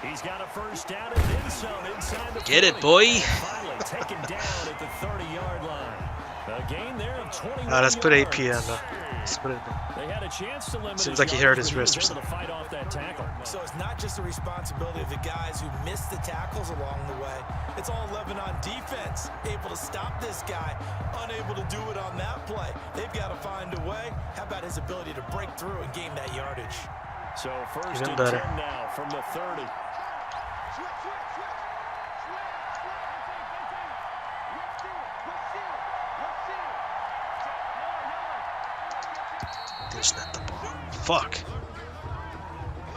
He's got a first down and then some inside the 40. Get it, boy. Finally taken down at the 30-yard line. A gain there of 21 Let's put yards. AP in though. Let's put it in. They had a chance to limit Seems his like he hurt yards, his but wrist or was able something. to fight off that tackle. So it's not just the responsibility of the guys who missed the tackles along the way. It's all Lebanon defense, able to stop this guy, unable to do it on that play. They've got to find a way. How about his ability to break through and gain that yardage? So 1st Even and better. 10 now from the 30. They snapped the ball. Fuck.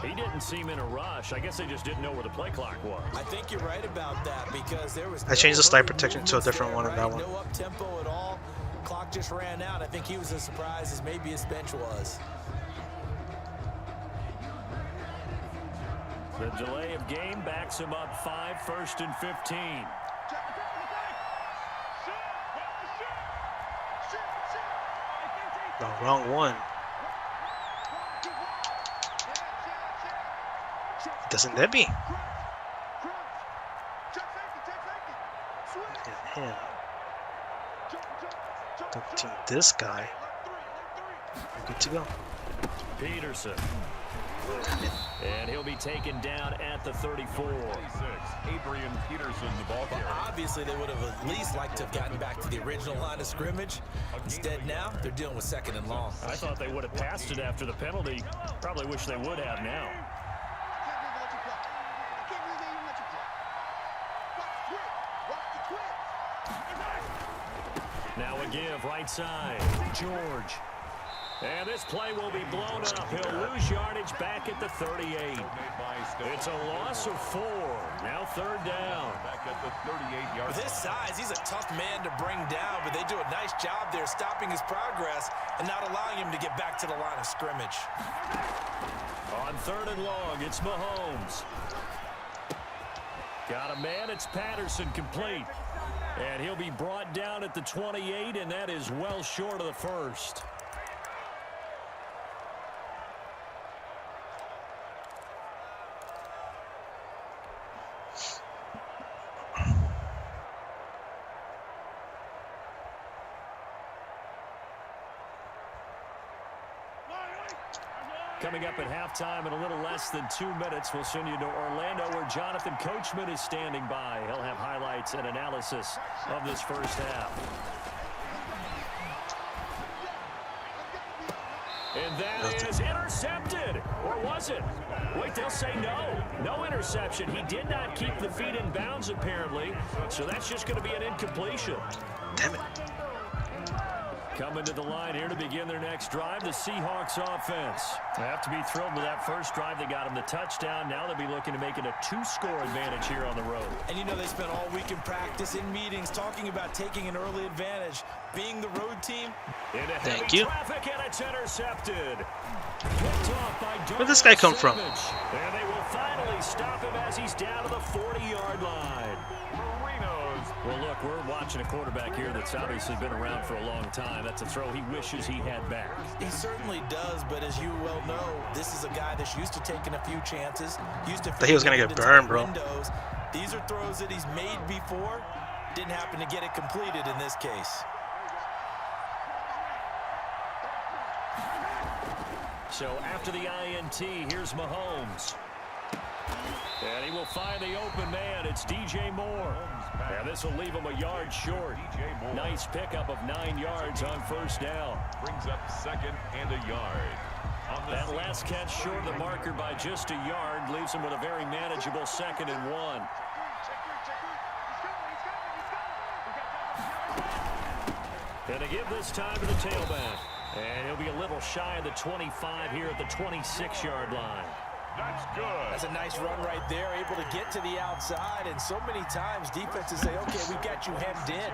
He didn't seem in a rush. I guess they just didn't know where the play clock was. I think you're right about that because there was I changed the no slide hurry protection to a movements different there, one in that right? one. No up-tempo at all. Clock just ran out. I think he was as surprised as maybe his bench was. The delay of game backs him up 5, 1st and 15. No, wrong one. Doesn't that be? Yeah. Don't this guy. We're good to go. Peterson. And he'll be taken down at the 34. 26, Adrian Peterson, the ball carrier. Obviously, they would have at least liked to have gotten back to the original line of scrimmage. Instead, now they're dealing with 2nd and long. I thought they would have passed it after the penalty. Probably wish they would have now. Now a give right side. George. And this play will be blown up. He'll lose yardage back at the 38. It's a loss of 4. Now 3rd down. Back at the 38-yard. With his size, he's a tough man to bring down, but they do a nice job there stopping his progress and not allowing him to get back to the line of scrimmage. On 3rd and long, it's Mahomes. Got a man, it's Patterson, complete. And he'll be brought down at the 28, and that is well short of the first. Coming up at halftime in a little less than 2 minutes, we'll send you to Orlando where Jonathan Coachman is standing by. He'll have highlights and analysis of this first half. And that is intercepted. Or was it? Wait, they'll say no. No interception. He did not keep the feet in bounds, apparently. So that's just going to be an incompletion. Damn it. Coming to the line here to begin their next drive, the Seahawks offense. They have to be thrilled with that first drive. They got them the touchdown. Now they'll be looking to make it a 2-score advantage here on the road. And you know they spent all week in practice, in meetings, talking about taking an early advantage. Being the road team. Into heavy traffic, and it's intercepted. Where'd this guy come from? And they will finally stop him as he's down to the 40-yard line. Well, look, we're watching a quarterback here that's obviously been around for a long time. That's a throw he wishes he had back. He certainly does, but as you well know, this is a guy that's used to taking a few chances. Used to he was going to get burned, bro. Windows. These are throws that he's made before. Didn't happen to get it completed in this case. So after the INT, here's Mahomes. And he will find the open man. It's DJ Moore. And this will leave him a yard short. Nice pickup of 9 yards on first down. Brings up 2nd and a yard. That last catch short of the marker by just a yard leaves him with a very manageable 2nd and 1. And to give this time to the tailback. And he'll be a little shy of the 25 here at the 26-yard line. That's good. That's a nice run right there, able to get to the outside. And so many times defenses say, okay, we've got you hemmed in.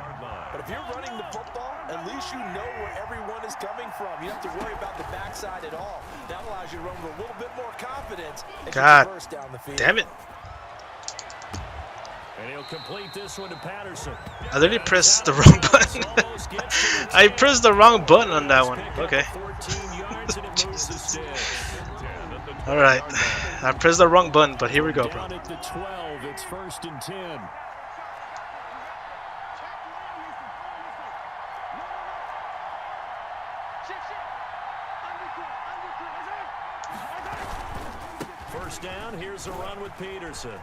But if you're running the football, at least you know where everyone is coming from. You don't have to worry about the backside at all. That allows you to run with a little bit more confidence and get the first down the field. Damn it. And he'll complete this one to Patterson. I literally pressed the wrong button. I pressed the wrong button on that one. Okay. All right. I pressed the wrong button, but here we go, bro. At the 12, it's 1st and 10. First down, here's a run with Peterson.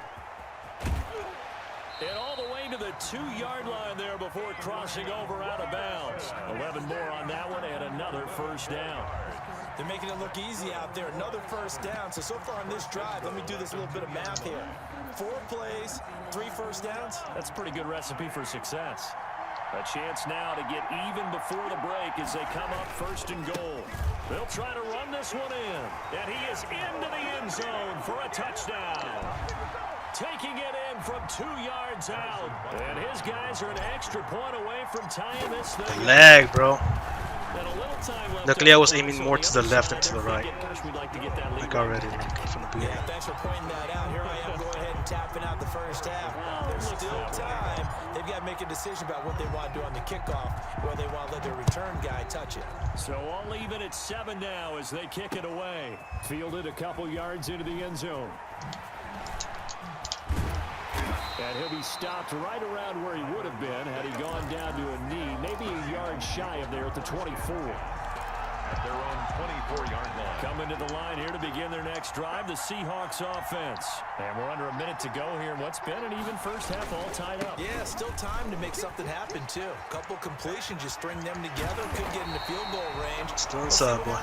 And all the way to the 2-yard line there before crossing over out of bounds. 11 more on that one and another first down. They're making it look easy out there. Another first down. So far on this drive, let me do this little bit of math here. 4 plays, 3 first downs. That's a pretty good recipe for success. A chance now to get even before the break as they come up 1st and goal. They'll try to run this one in. And he is into the end zone for a touchdown. Taking it in from 2 yards out. And his guys are an extra point away from tying this thing. Lag, bro. Luckily, I was aiming more to the left than to the right. Like already, from the beginning. Yeah, thanks for pointing that out. Here I am going ahead and tapping out the first half. There's still time. They've got to make a decision about what they want to do on the kickoff, where they want to let their return guy touch it. So all even at 7 now as they kick it away. Fielded a couple yards into the end zone. And he'll be stopped right around where he would have been had he gone down to a knee, maybe a yard shy of there at the 24. At their own 24-yard line. Coming to the line here to begin their next drive, the Seahawks offense. And we're under a minute to go here in what's been an even first half all tied up. Yeah, still time to make something happen, too. Couple completions, you string them together, could get into field goal range. Still inside, boy.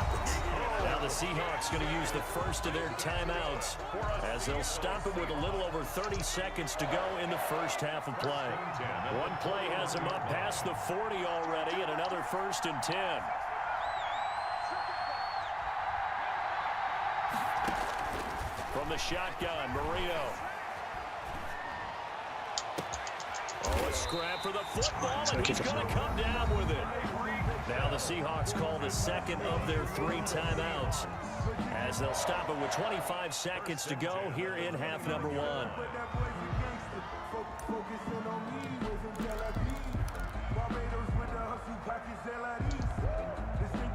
Now the Seahawks going to use the first of their timeouts as they'll stop it with a little over 30 seconds to go in the first half of play. One play has them up past the 40 already, and another 1st and 10. From the shotgun, Marino. Oh, a scrap for the football, and he's going to come down with it. Now the Seahawks call the second of their 3 timeouts as they'll stop it with 25 seconds to go here in half number 1.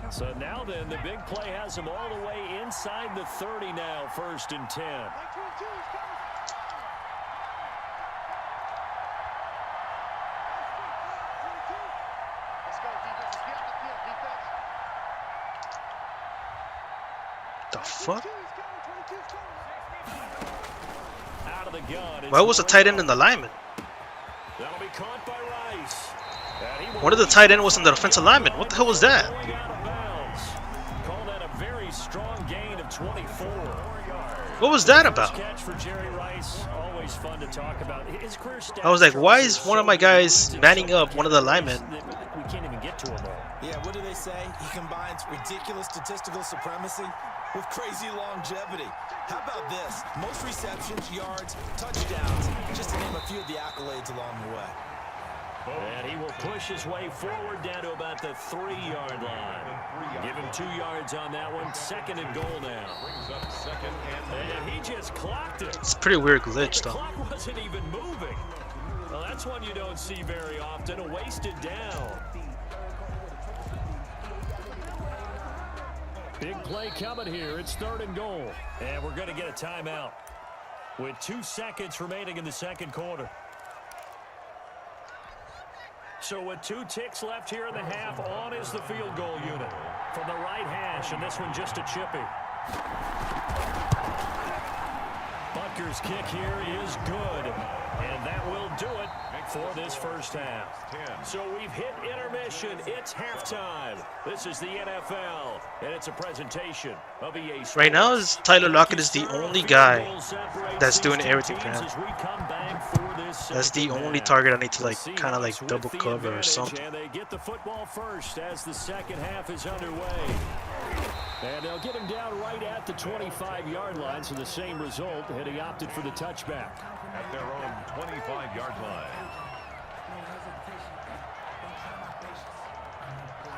So now then, the big play has them all the way inside the 30 now, 1st and 10. The fuck? Out of the gun. Why was the tight end in the lineman? That'll be caught by Rice. One of the tight end was in the defensive lineman. What the hell was that? Call that a very strong gain of 24. What was that about? Catch for Jerry Rice. Always fun to talk about. His career stats. I was like, why is one of my guys manning up one of the linemen? We can't even get to him all. Yeah, what do they say? He combines ridiculous statistical supremacy with crazy longevity. How about this? Most receptions, yards, touchdowns, just to name a few of the accolades along the way. And he will push his way forward down to about the 3-yard line. Give him 2 yards on that one. 2nd and goal now. And he just clocked it. It's a pretty weird glitch, The though. clock wasn't even moving. Well, that's one you don't see very often. A wasted down. Big play coming here. It's 3rd and goal. And we're going to get a timeout with 2 seconds remaining in the 2nd quarter. So with 2 ticks left here in the half, on is the field goal unit from the right hash, and this one just a chippy. Butker's kick here is good, and that will do it for this first half. So we've hit intermission. It's halftime. This is the NFL, and it's a presentation of EA Sports. Right now, Tyler Lockett is the only guy that's doing everything for him. That's the only target I need to kind of double cover or something. And they get the football first as the second half is underway. And they'll get him down right at the 25-yard line, so the same result, and he opted for the touchback. At their own 25-yard line.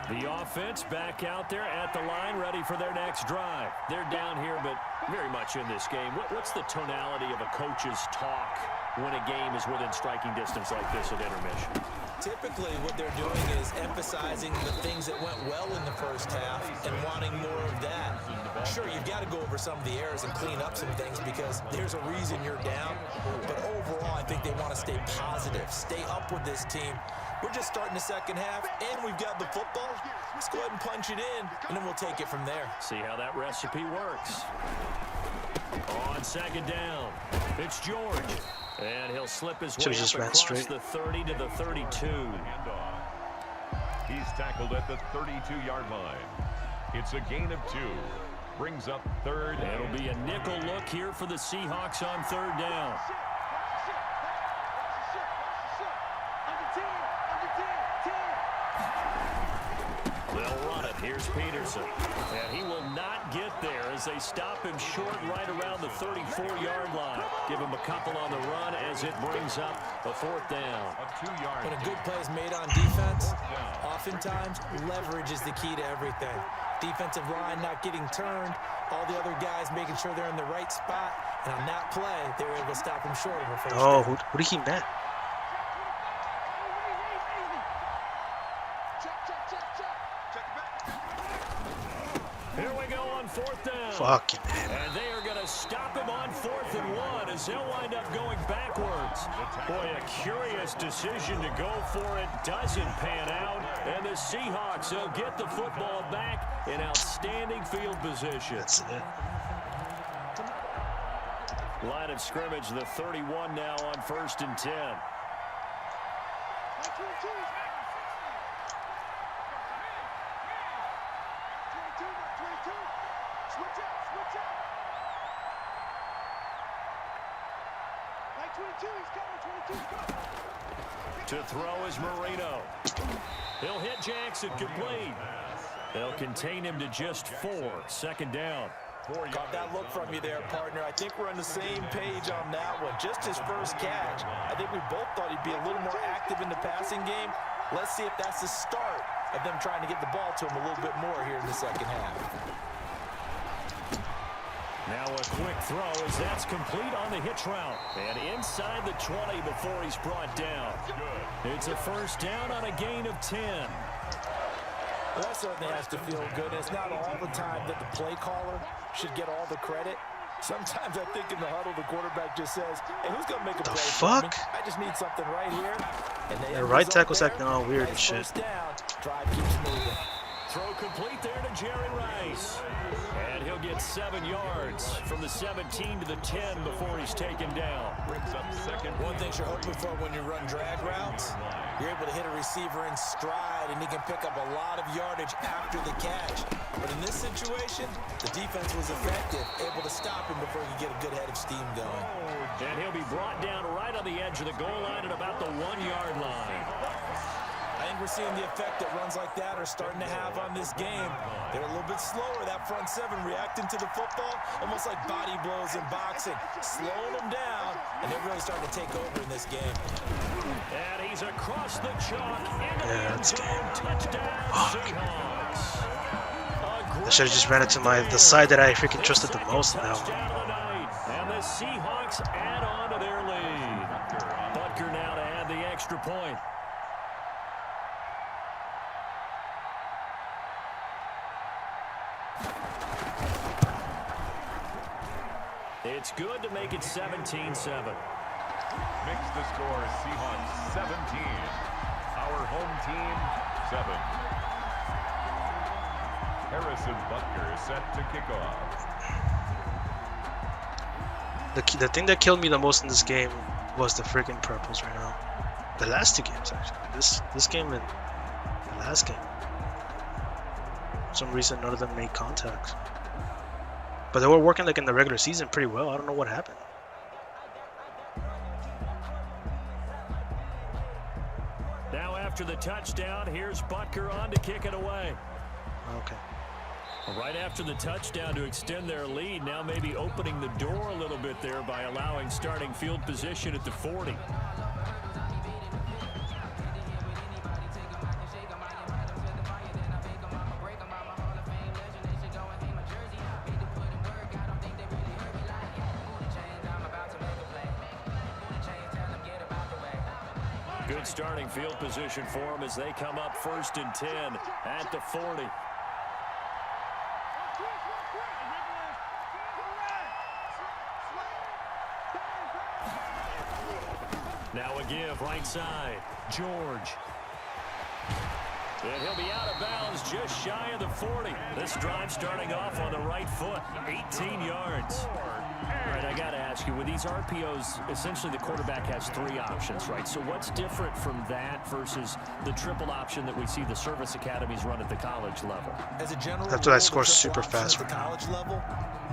The offense back out there at the line, ready for their next drive. They're down here, but very much in this game. What's the tonality of a coach's talk when a game is within striking distance like this at intermission? Typically, what they're doing is emphasizing the things that went well in the first half and wanting more of that. Sure, you've got to go over some of the errors and clean up some things because there's a reason you're down. But overall, I think they want to stay positive, stay up with this team. We're just starting the second half, and we've got the football. Let's go ahead and punch it in, and then we'll take it from there. See how that recipe works. On second down, it's George. And he'll slip his way just up ran across straight. the 30 to the 32. He's tackled at the 32-yard line. It's a gain of 2. Brings up 3rd. It'll be a nickel look here for the Seahawks on 3rd down. They'll run it. Here's Peterson. And he will not get there as they stop him short right around the 34-yard line. Give him a couple on the run as it brings up a 4th down. When a good play is made on defense, oftentimes leverage is the key to everything. Defensive line not getting turned, all the other guys making sure they're in the right spot, and on that play, they were able to stop him short of a first Oh, down. who did he net? Here we go on 4th down. Fucking man. And they are going to stop him on 4th and 1 as they'll wind up going backwards. Boy, a curious decision to go for it. Doesn't pan out. And the Seahawks, they'll get the football back in outstanding field position. That's it. Line of scrimmage, the 31 now on 1st and 10. To throw is Marino. He'll hit Jackson, complete. They'll contain him to just 4. Second down. Got that look from you there, partner. I think we're on the same page on that one. Just his first catch. I think we both thought he'd be a little more active in the passing game. Let's see if that's the start of them trying to get the ball to him a little bit more here in the second half. Now a quick throw as that's complete on the hitch route. And inside the 20 before he's brought down. It's a first down on a gain of 10. Well, that certainly has to feel good. It's not all the time that the play caller should get all the credit. Sometimes I think in the huddle, the quarterback just says, hey, who's going to make a play for me? I just need something right here. And the right tackle's acting all weird and shit. Drive keeps moving. Throw complete there to Jerry Rice. And he'll get 7 yards from the 17 to the 10 before he's taken down. Brings up second. One thing you're hoping for when you run drag routes, you're able to hit a receiver in stride, and he can pick up a lot of yardage after the catch. But in this situation, the defense was effective, able to stop him before he could get a good head of steam going. And he'll be brought down right on the edge of the goal line at about the 1-yard line. I think we're seeing the effect that runs like that are starting to have on this game. They're a little bit slower, that front seven, reacting to the football, almost like body blows in boxing, slowing them down, and they're really starting to take over in this game. And he's across the chalk into the end zone. Touchdown, Seahawks. I should have just ran it to the side that I freaking trusted the most now. And the Seahawks add on to their lead. Butker now to add the extra point. It's good to make it 17-7. Makes the score Seahawks 17. Our home team 7. Harrison Butker set to kick off. The thing that killed me the most in this game was the freaking purples right now. The last 2 games actually. This game and the last game. For some reason none of them made contact. But they were working like in the regular season pretty well. I don't know what happened. Now after the touchdown, here's Butker on to kick it away. Okay. Right after the touchdown to extend their lead, now maybe opening the door a little bit there by allowing starting field position at the 40. Good starting field position for them as they come up 1st and 10 at the 40. Now a give right side. George. And he'll be out of bounds just shy of the 40. This drive starting off on the right foot. 18 yards. All right, I got to ask you, with these RPOs, essentially the quarterback has 3 options, right? So what's different from that versus the triple option that we see the service academies run at the college level? As a general That's why I score super fast at the college level.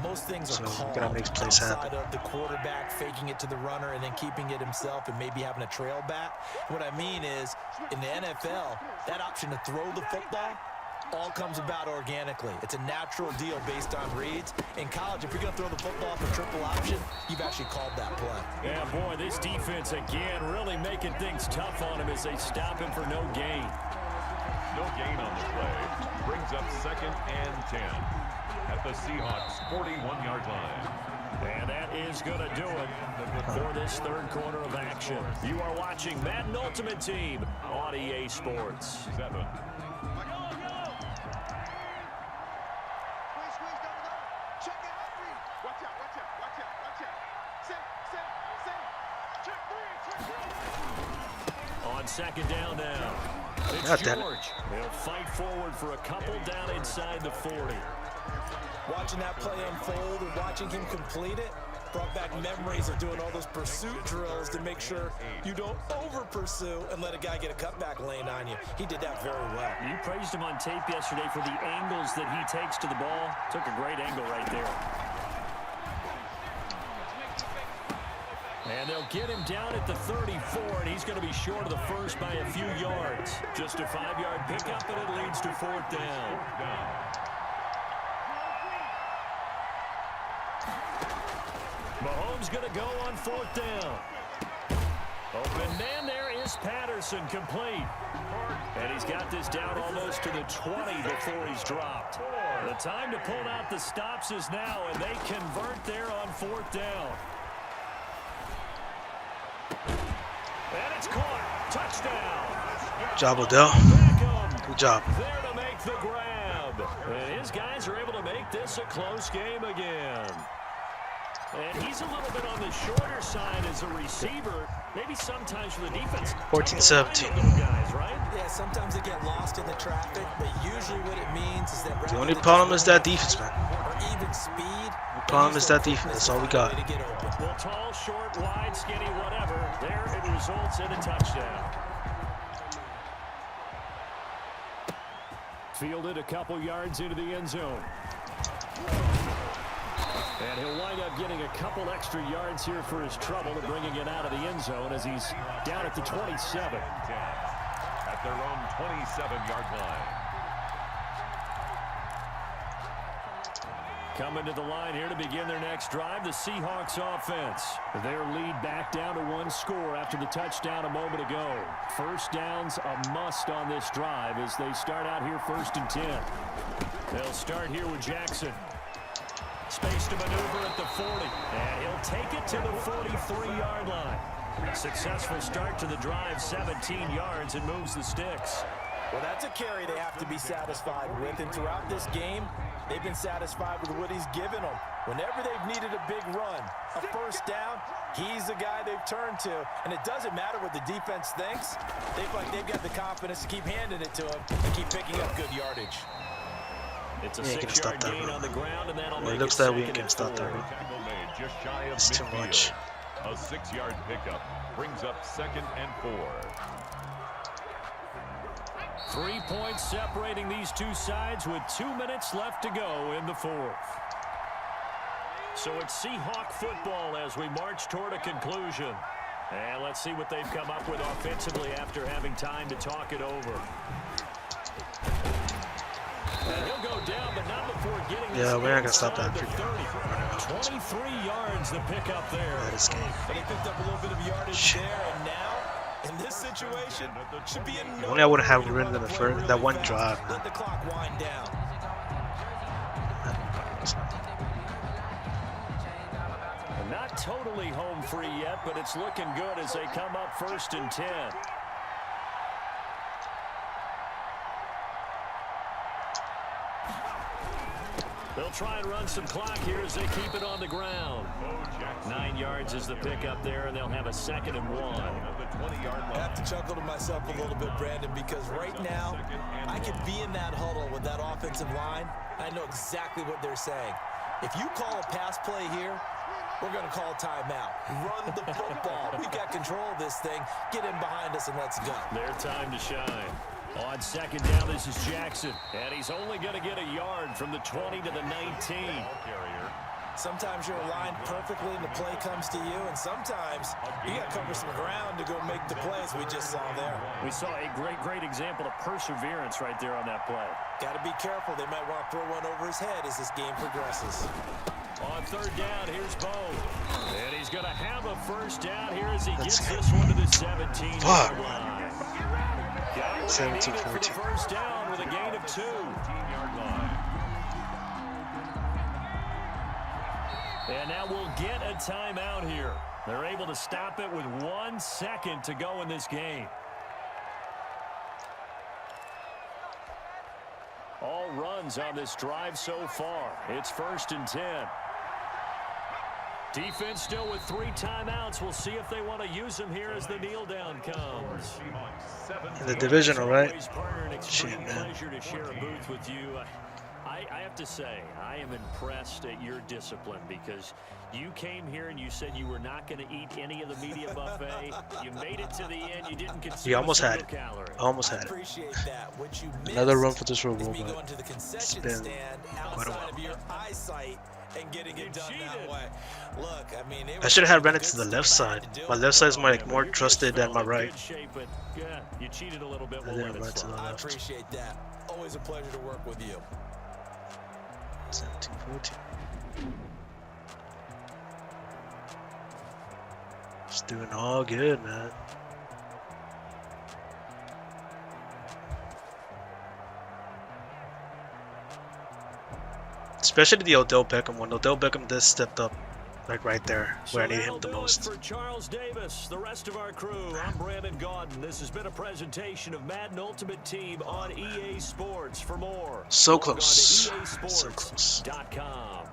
Most things are called gotta make plays happen. of the quarterback faking it to the runner and then keeping it himself and maybe having a trail back. What I mean is, in the NFL, that option to throw the football all comes about organically. It's a natural deal based on reads. In college, if you're going to throw the football for triple option, you've actually called that play. Yeah, boy, this defense again really making things tough on him as they stop him for no gain. No gain on the play. Brings up 2nd and 10 at the Seahawks 41-yard line. And that is going to do it for this 3rd quarter of action. You are watching Madden Ultimate Team on EA Sports. 7. On 2nd down now. It's God, George. They'll fight forward for a couple down inside the 40. Watching that play unfold and watching him complete it, Brought back memories of doing all those pursuit drills to make sure you don't over-pursue and let a guy get a cutback lane on you. He did that very well. You praised him on tape yesterday for the angles that he takes to the ball. Took a great angle right there. And they'll get him down at the 34, and he's going to be short of the first by a few yards. Just a 5-yard pickup, and it leads to 4th down. Mahomes going to go on 4th down. Open man there is Patterson, complete. And he's got this down almost to the 20 before he's dropped. The time to pull out the stops is now, and they convert there on 4th down. And it's caught. Touchdown. Good job, Odell. Good job. There to make the grab. And his guys are able to make this a close game again. And he's a little bit on the shorter side as a receiver. Maybe sometimes for the defense. 14-17. Guys, right? Yeah, sometimes they get lost in the traffic, but usually what it means is that The only problem is that defense, man. or even speed. The problem is that defense. That's all we got. Well, tall, short, wide, skinny, whatever. There it results in a touchdown. Fielded a couple yards into the end zone. And he'll wind up getting a couple extra yards here for his trouble to bringing it out of the end zone as he's down at the 27. At their own 27-yard line. Coming to the line here to begin their next drive, the Seahawks offense. Their lead back down to 1 score after the touchdown a moment ago. First down's a must on this drive as they start out here 1st and 10. They'll start here with Jackson. Space to maneuver at the 40. And he'll take it to the 43-yard line. Successful start to the drive, 17 yards, and moves the sticks. Well, that's a carry they have to be satisfied with, and throughout this game, they've been satisfied with what he's given them. Whenever they've needed a big run, a first down, he's the guy they've turned to. And it doesn't matter what the defense thinks. They feel like they've got the confidence to keep handing it to him and keep picking up good yardage. It's a 6-yard gain on the ground, and that'll make it looks like we can stop that run. Just shy of It's too midfield. much. A 6-yard pickup brings up 2nd and 4. 3 points separating these two sides with 2 minutes left to go in the 4th. So it's Seahawk football as we march toward a conclusion. And let's see what they've come up with offensively after having time to talk it over. And he'll go down, but not before getting Yeah, we're not going to stop that. 23 yards the pickup there. That is game. But he picked up a little bit of yardage there, and now, in this situation, should be a no. Only I wouldn't have ridden in the first, that one drive, man. Let the clock wind down. Not totally home free yet, but it's looking good as they come up 1st and 10. They'll try and run some clock here as they keep it on the ground. 9 yards is the pickup there, and they'll have a 2nd and 1. I have to chuckle to myself a little bit, Brandon, because right now, I could be in that huddle with that offensive line. I know exactly what they're saying. If you call a pass play here, we're going to call timeout. Run the football. We've got control of this thing. Get in behind us and let's go. Their time to shine. On 2nd down, this is Jackson. And he's only going to get a yard from the 20 to the 19. Sometimes you're aligned perfectly and the play comes to you, and sometimes you got to cover some ground to go make the plays we just saw there. We saw a great example of perseverance right there on that play. Got to be careful. They might want to throw one over his head as this game progresses. On 3rd down, here's Bo. And he's going to have a first down here as he gets this one to the 17-yard line. 17-14. First down with a gain of 2. And now we'll get a timeout here. They're able to stop it with 1 second to go in this game. All runs on this drive so far. It's 1st and 10. Defense still with 3 timeouts. We'll see if they want to use them here as the kneel down comes. In the divisional, right? Shit, man. Pleasure to share a booth with you. I have to say, I am impressed at your discipline because you came here and you said you were not going to eat any of the media buffet. You made it to the end. You didn't consume You almost had a it. calorie. Almost had it. Appreciate that. What you Another run missed for this reward, is me but going to the concession been stand quite a outside while. of your eyesight and getting it done that cheated. way. Look, I mean, I should have ran it to the left side. My left side is more trusted than my right. Good shape, but yeah, you cheated a little bit. I We'll didn't let it run to the slide. I left. appreciate that. Always a pleasure to work with you. 17, 14. Just doing all good, man. Especially the Odell Beckham one. Odell Beckham just stepped up, like right there, where I need him the that'll do most. it for Charles Davis, the rest of our crew. I'm Brandon Gaudin. This has been a presentation of Madden Ultimate Team on EA Sports. For more, So log on to close. So close. EASports.com.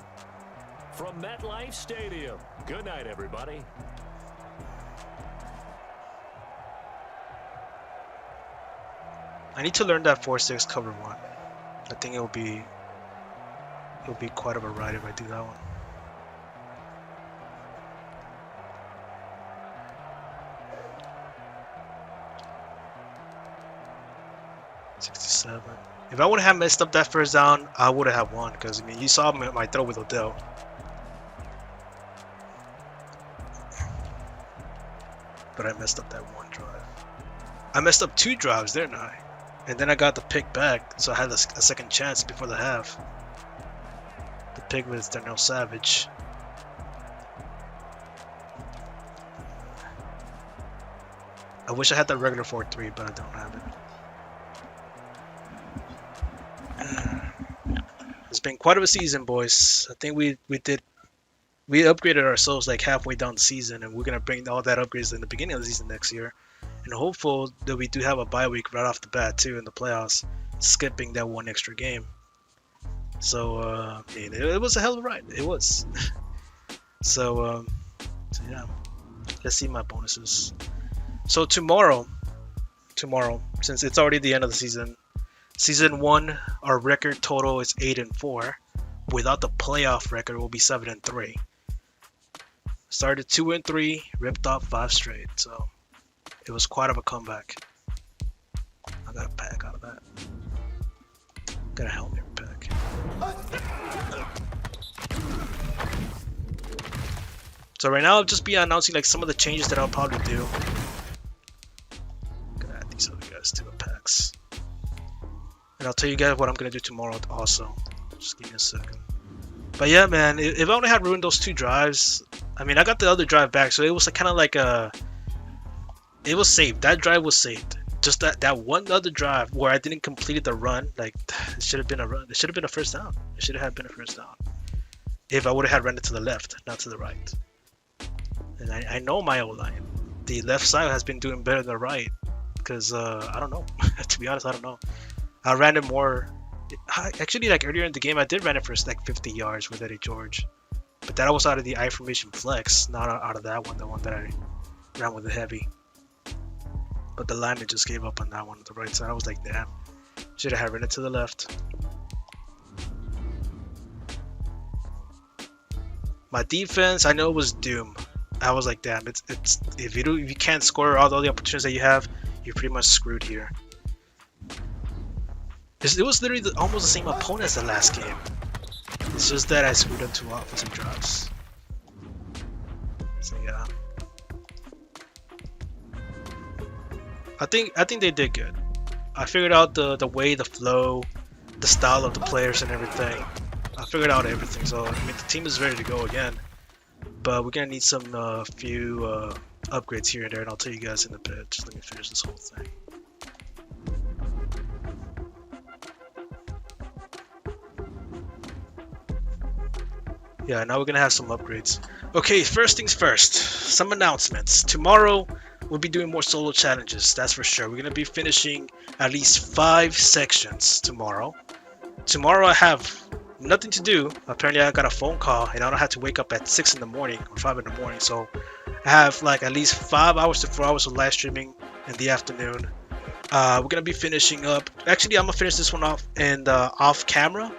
From MetLife Stadium. Good night, everybody. I need to learn that 4-6 cover one. I think it'll be quite of a ride if I do that one. $67. If I would have messed up that first down, I would have won. Because I mean, you saw my throw with Odell. But I messed up that one drive. I messed up 2 drives, didn't I? And then I got the pick back, so I had a second chance before the half. The pick was Daniel Savage. I wish I had that regular 4-3, but I don't have it. It's been quite of a season, boys. I think we upgraded ourselves like halfway down the season, and we're gonna bring all that upgrades in the beginning of the season next year. And hopeful that we do have a bye week right off the bat too in the playoffs, skipping that one extra game. So I mean, it was a hell of a ride. It was. So yeah, let's see my bonuses. So tomorrow, since it's already the end of the season, season 1, our record total is 8-4. Without the playoff record, it will be 7-3. Started 2-3, ripped off 5 straight. So it was quite of a comeback. I got a pack out of that. Got a helmet pack. So right now I'll just be announcing like some of the changes that I'll probably do. Gonna add these other guys to the packs. And I'll tell you guys what I'm gonna do tomorrow also. Just give me a second. But yeah, man, if I only had ruined those 2 drives, I mean, I got the other drive back, so it was kind of like a... It was saved. That drive was saved. Just that one other drive where I didn't complete the run, like, it should have been a run. It should have been a first down. It should have been a first down. If I would have had run it to the left, not to the right. And I know my O-line. The left side has been doing better than the right. Because, I don't know. To be honest, I don't know. I ran it more... Actually, like, earlier in the game, I did run it for, like, 50 yards with Eddie George. But that was out of the I formation flex, not out of that one, the one that I ran with the heavy. But the lineman just gave up on that one on the right side. I was like, damn. Should have run it to the left. My defense, I know it was doom. I was like, damn, it's if you can't score all the opportunities that you have, you're pretty much screwed here. It was literally almost the same opponent as the last game. It's just that I screwed up 2 offensive drives. So yeah. I think they did good. I figured out the way, the flow, the style of the players and everything. I figured out everything. So I mean, the team is ready to go again. But we're gonna need some few upgrades here and there, and I'll tell you guys in a bit. Just let me finish this whole thing. Yeah, now we're gonna have some upgrades. Okay, first things first, some announcements. Tomorrow we'll be doing more solo challenges, that's for sure. We're gonna be finishing at least 5 sections tomorrow. Tomorrow I have nothing to do. Apparently I got a phone call and I don't have to wake up at 6 in the morning or 5 in the morning. So I have like at least 5 hours to 4 hours of live streaming in the afternoon. We're gonna be finishing up. Actually, I'm gonna finish this one off and off camera.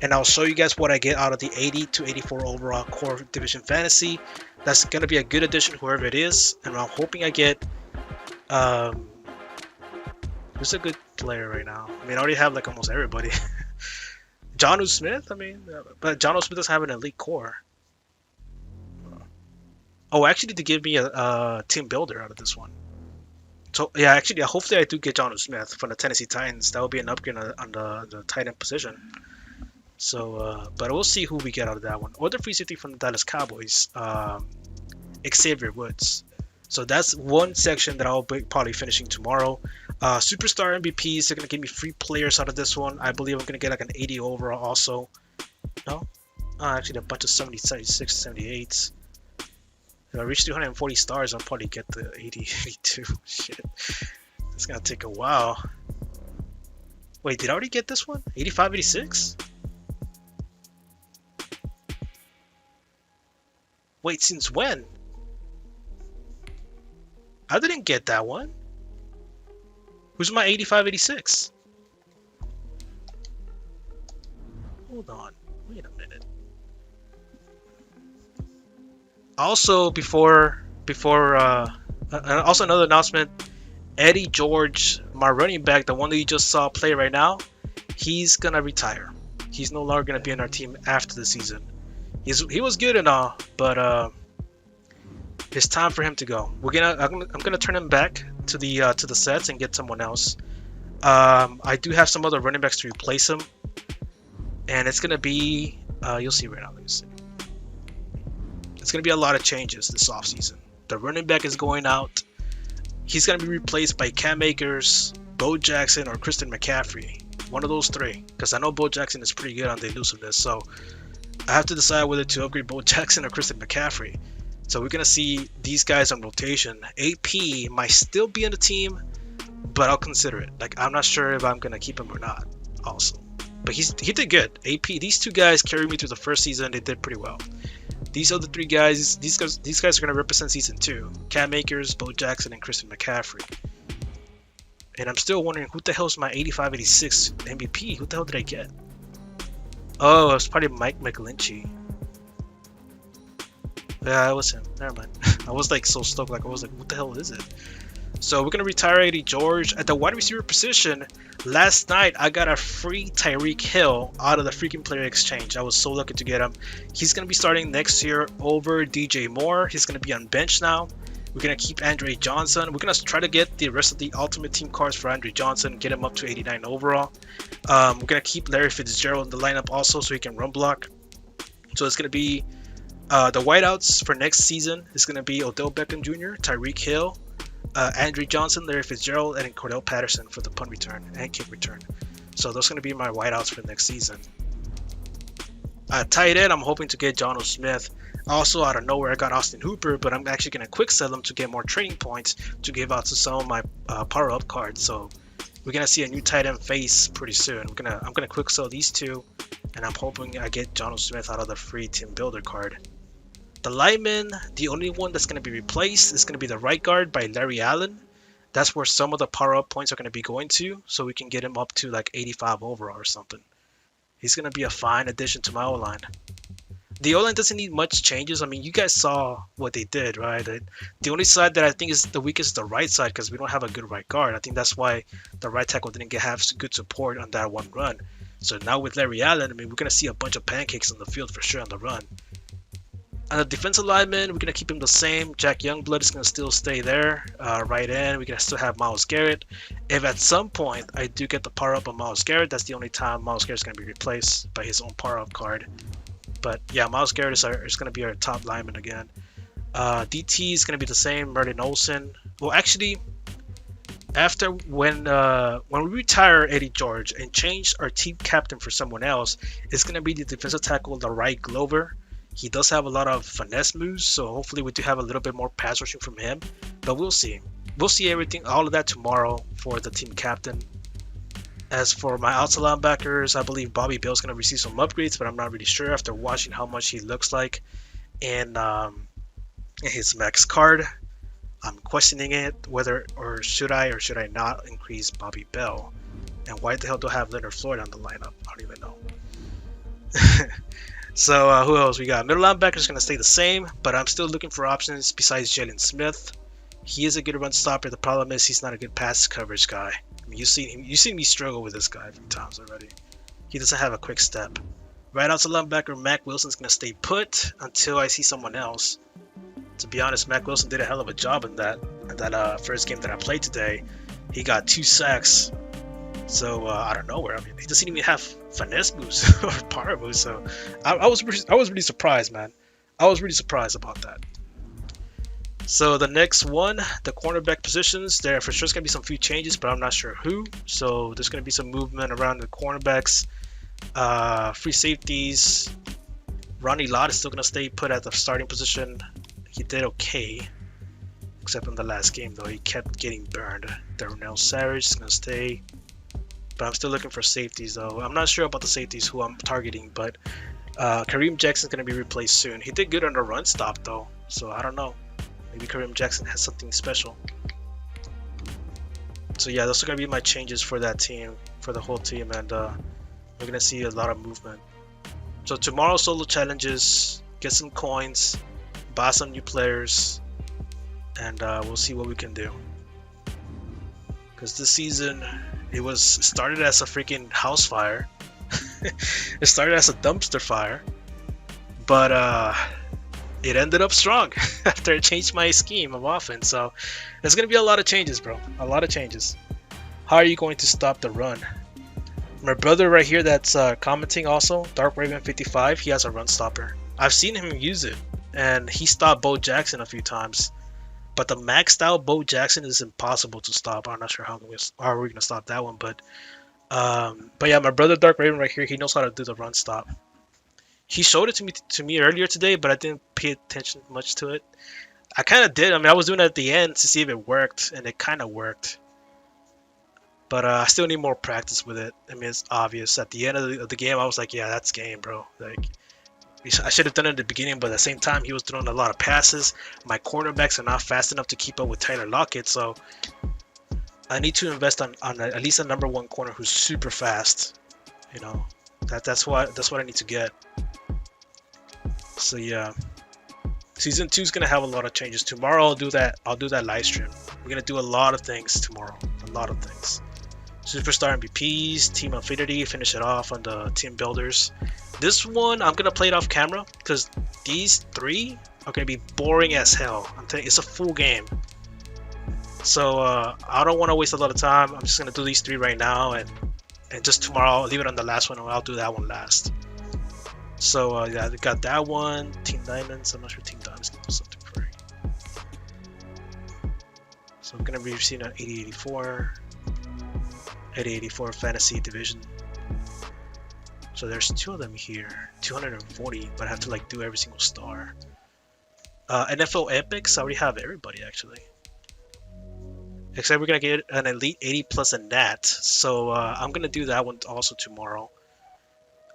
and I'll show you guys what I get out of the 80 to 84 overall core division fantasy. That's gonna be a good addition, whoever it is, and I'm hoping I get who's a good player right now. I mean, I already have like almost everybody. Jonnu Smith, I mean, but Jonnu Smith doesn't have an elite core. Oh, actually, to give me a team builder out of this one. So yeah, actually, hopefully I do get Jonnu Smith from the Tennessee Titans. That would be an upgrade on the tight end position. So, but we'll see who we get out of that one. Or the free safety from the Dallas Cowboys, Xavier Woods. So that's one section that I'll be probably finishing tomorrow. Superstar MVPs, they're going to give me free players out of this one. I believe I'm going to get like an 80 overall also. No? Actually, a bunch of 70, 76, 78s. If I reach 240 stars, I'll probably get the 80, 82. Shit. It's going to take a while. Wait, did I already get this one? 85, 86? Wait, since when? I didn't get that one. Who's my 85, 86? Hold on. Wait a minute. Also, also another announcement. Eddie George, my running back, the one that you just saw play right now, he's gonna retire. He's no longer gonna be in our team after the season. He was good and all, but it's time for him to go. I'm gonna turn him back to the sets and get someone else. I do have some other running backs to replace him, and it's gonna be you'll see right now. Let me see. It's gonna be a lot of changes this offseason. The running back is going out. He's gonna be replaced by Cam Akers, Bo Jackson, or Christian McCaffrey. One of those three, because I know Bo Jackson is pretty good on the elusiveness. So I have to decide whether to upgrade Bo Jackson or Christian McCaffrey. So we're gonna see these guys on rotation. AP might still be in the team, but I'll consider it. Like, I'm not sure if I'm gonna keep him or not. Also, but he did good. AP, these two guys carried me through the first season. They did pretty well. These other three guys, these guys are gonna represent season 2. Cam Akers, Bo Jackson, and Christian McCaffrey. And I'm still wondering who the hell is my 85, 86 MVP. Who the hell did I get? Oh, it was probably Mike McGlinchey. Yeah, it was him. Never mind. I was like so stoked. Like I was like, what the hell is it? So we're gonna retire Eddie George at the wide receiver position. Last night I got a free Tyreek Hill out of the freaking player exchange. I was so lucky to get him. He's gonna be starting next year over DJ Moore. He's gonna be on bench now. We're gonna keep Andre Johnson. We're gonna try to get the rest of the ultimate team cards for Andre Johnson. Get him up to 89 overall. We're gonna keep Larry Fitzgerald in the lineup also so he can run block. So it's gonna be the wideouts for next season is gonna be Odell Beckham Jr., Tyreek Hill, Andre Johnson, Larry Fitzgerald, and Cordell Patterson for the punt return and kick return. So those are going to be my wideouts for next season. Tight end, I'm hoping to get Jonnu Smith. Also, out of nowhere, I got Austin Hooper, but I'm actually going to quick sell him to get more trading points to give out to some of my power-up cards. So we're going to see a new tight end face pretty soon. I'm gonna quick sell these two, and I'm hoping I get Jonnu Smith out of the free team builder card. The lineman, the only one that's going to be replaced is going to be the right guard by Larry Allen. That's where some of the power-up points are going to be going to, so we can get him up to like 85 overall or something. He's going to be a fine addition to my O-line. The O-line doesn't need much changes. I mean, you guys saw what they did, right? The only side that I think is the weakest is the right side because we don't have a good right guard. I think that's why the right tackle didn't have good support on that one run. So now with Larry Allen, I mean, we're going to see a bunch of pancakes on the field for sure on the run. On the defensive lineman, we're going to keep him the same. Jack Youngblood is going to still stay there. Right end, we're going to still have Myles Garrett. If at some point I do get the power-up on Myles Garrett, that's the only time Myles Garrett is going to be replaced by his own power-up card. But yeah, Myles Garrett is going to be our top lineman again. DT is going to be the same. Merlin Olsen. Well, actually, after when we retire Eddie George and change our team captain for someone else, it's going to be the defensive tackle, the right Glover. He does have a lot of finesse moves, so hopefully we do have a little bit more pass rushing from him. But we'll see. We'll see everything, all of that tomorrow for the team captain. As for my outside linebackers, I believe Bobby Bell's going to receive some upgrades, but I'm not really sure after watching how much he looks like in his max card. I'm questioning it, whether or should I not increase Bobby Bell. And why the hell do I have Leonard Floyd on the lineup? I don't even know. So who else we got? Middle linebacker is going to stay the same, but I'm still looking for options besides Jalen Smith. He is a good run stopper. The problem is he's not a good pass coverage guy. I mean, you've seen me struggle with this guy a few times already. He doesn't have a quick step. Right outside linebacker, Mac Wilson's going to stay put until I see someone else. To be honest, Mac Wilson did a hell of a job in that first game that I played today. He got 2 sacks. So out of nowhere, I mean, he doesn't even have finesse moves or power moves. So I was really surprised, man. I was really surprised about that. So the next one, the cornerback positions, there for sure is gonna be some few changes, but I'm not sure who. So there's gonna be some movement around the cornerbacks, free safeties. Ronnie Lott is still gonna stay put at the starting position. He did okay, except in the last game though. He kept getting burned. Darnell Savage is gonna stay. But I'm still looking for safeties though. I'm not sure about the safeties who I'm targeting, but Kareem Jackson's gonna be replaced soon. He did good on the run stop though, so I don't know. Maybe Kareem Jackson has something special. So yeah, those are gonna be my changes for that team, for the whole team, and we're gonna see a lot of movement. So tomorrow, solo challenges, get some coins, buy some new players, and we'll see what we can do. Because this season, it started as a freaking house fire. It started as a dumpster fire, but it ended up strong after I changed my scheme of offense. So there's gonna be a lot of changes, bro. A lot of changes. How are you going to stop the run? My brother right here that's commenting also, Dark Raven 55, he has a run stopper. I've seen him use it, and he stopped Bo Jackson a few times. But the maxed out Bo Jackson is impossible to stop. I'm not sure how we're gonna stop that one, but yeah, my brother Dark Raven right here, he knows how to do the run stop. He showed it to me earlier today, but I didn't pay attention much to it. I kind of did. I mean, I was doing it at the end to see if it worked, and it kind of worked. But I still need more practice with it. I mean, it's obvious. At the end of the game, I was like, yeah, that's game, bro. Like, I should have done it at the beginning, but at the same time, he was throwing a lot of passes. My cornerbacks are not fast enough to keep up with Tyler Lockett, so I need to invest on at least a number 1 corner who's super fast. You know, that's what I need to get. So yeah, season 2 is gonna have a lot of changes. Tomorrow I'll do that live stream. We're gonna do a lot of things tomorrow. A lot of things. Superstar MVPs, Team Affinity, finish it off on the team builders. This one I'm gonna play it off camera because these 3 are gonna be boring as hell. I'm telling you, it's a full game. So I don't want to waste a lot of time. I'm just gonna do these 3 right now, and just tomorrow I'll leave it on the last one, and I'll do that one last. So yeah, I got that one. Team Diamonds. I'm not sure Team Diamonds can do something for it. So I'm gonna be seeing an 8084. 8084 Fantasy Division. So there's 2 of them here. 240, but I have to like do every single star. NFL Epics, I already have everybody actually. Except we're gonna get an Elite 80 plus a Nat. So I'm gonna do that one also tomorrow.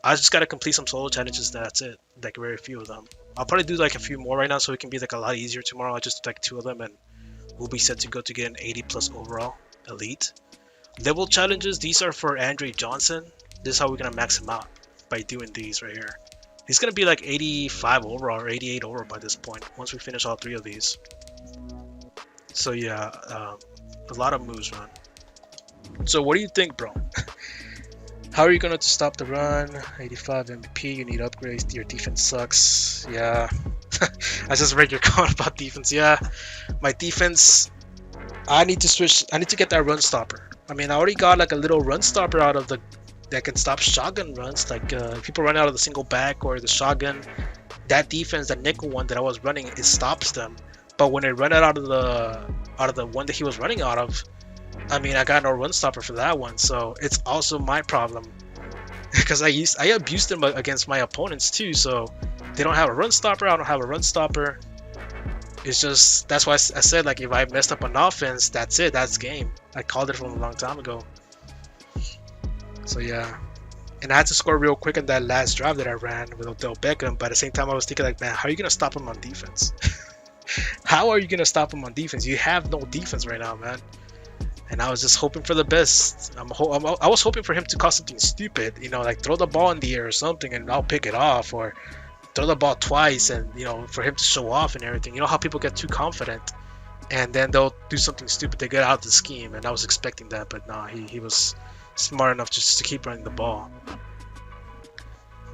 I just gotta complete some solo challenges. That's it. Like very few of them. I'll probably do like a few more right now, so it can be like a lot easier tomorrow. I just do like 2 of them, and we'll be set to go to get an 80 plus overall elite. Level challenges. These are for Andre Johnson. This is how we're gonna max him out by doing these right here. He's gonna be like 85 overall or 88 overall by this point. Once we finish all 3 of these. So yeah, a lot of moves, man. So what do you think, bro? How are you going to stop the run? 85 MVP, you need upgrades. Your defense sucks. Yeah. I just read your comment about defense. Yeah. My defense, I need to switch. I need to get that run stopper. I mean, I already got like a little run stopper out of that can stop shotgun runs. Like if people run out of the single back or the shotgun, that defense, that nickel one that I was running, it stops them. But when they run out of the one that he was running out of, I mean, I got no run stopper for that one, so it's also my problem because I abused them against my opponents too. So they don't have a run stopper. I don't have a run stopper. It's just that's why I said like if I messed up on offense, that's it. That's game. I called it from a long time ago. So yeah, and I had to score real quick in that last drive that I ran with Odell Beckham. But at the same time, I was thinking like, man, how are you gonna stop him on defense? How are you gonna stop him on defense? You have no defense right now, man. and I was just hoping for the best. I was hoping for him to call something stupid, you know, like throw the ball in the air or something, and I'll pick it off, or throw the ball twice, and you know, for him to show off and everything. You know how people get too confident, and then they'll do something stupid. They get out of the scheme, and I was expecting that, but nah, he was smart enough just to keep running the ball.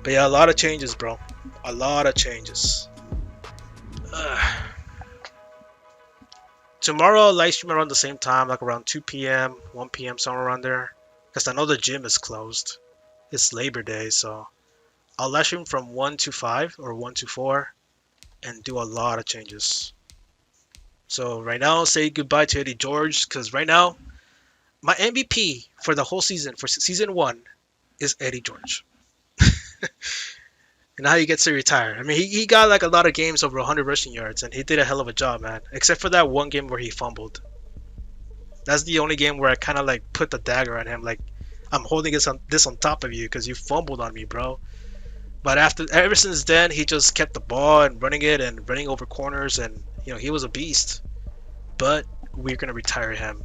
But yeah, a lot of changes, bro. A lot of changes. Tomorrow I'll live stream around the same time, like around 2 p.m., 1 p.m., somewhere around there. Because I know the gym is closed. It's Labor Day, so I'll live stream from 1 to 5 or 1 to 4 and do a lot of changes. So right now, say goodbye to Eddie George, because right now, my MVP for the whole season, for season 1, is Eddie George. And now he gets to retire. I mean, he got like a lot of games over 100 rushing yards, and he did a hell of a job, man. Except for that one game where he fumbled. That's the only game where I kind of like put the dagger on him, like, I'm holding this on top of you because you fumbled on me, bro. But ever since then, he just kept the ball and running it and running over corners, and you know, he was a beast. But we're gonna retire him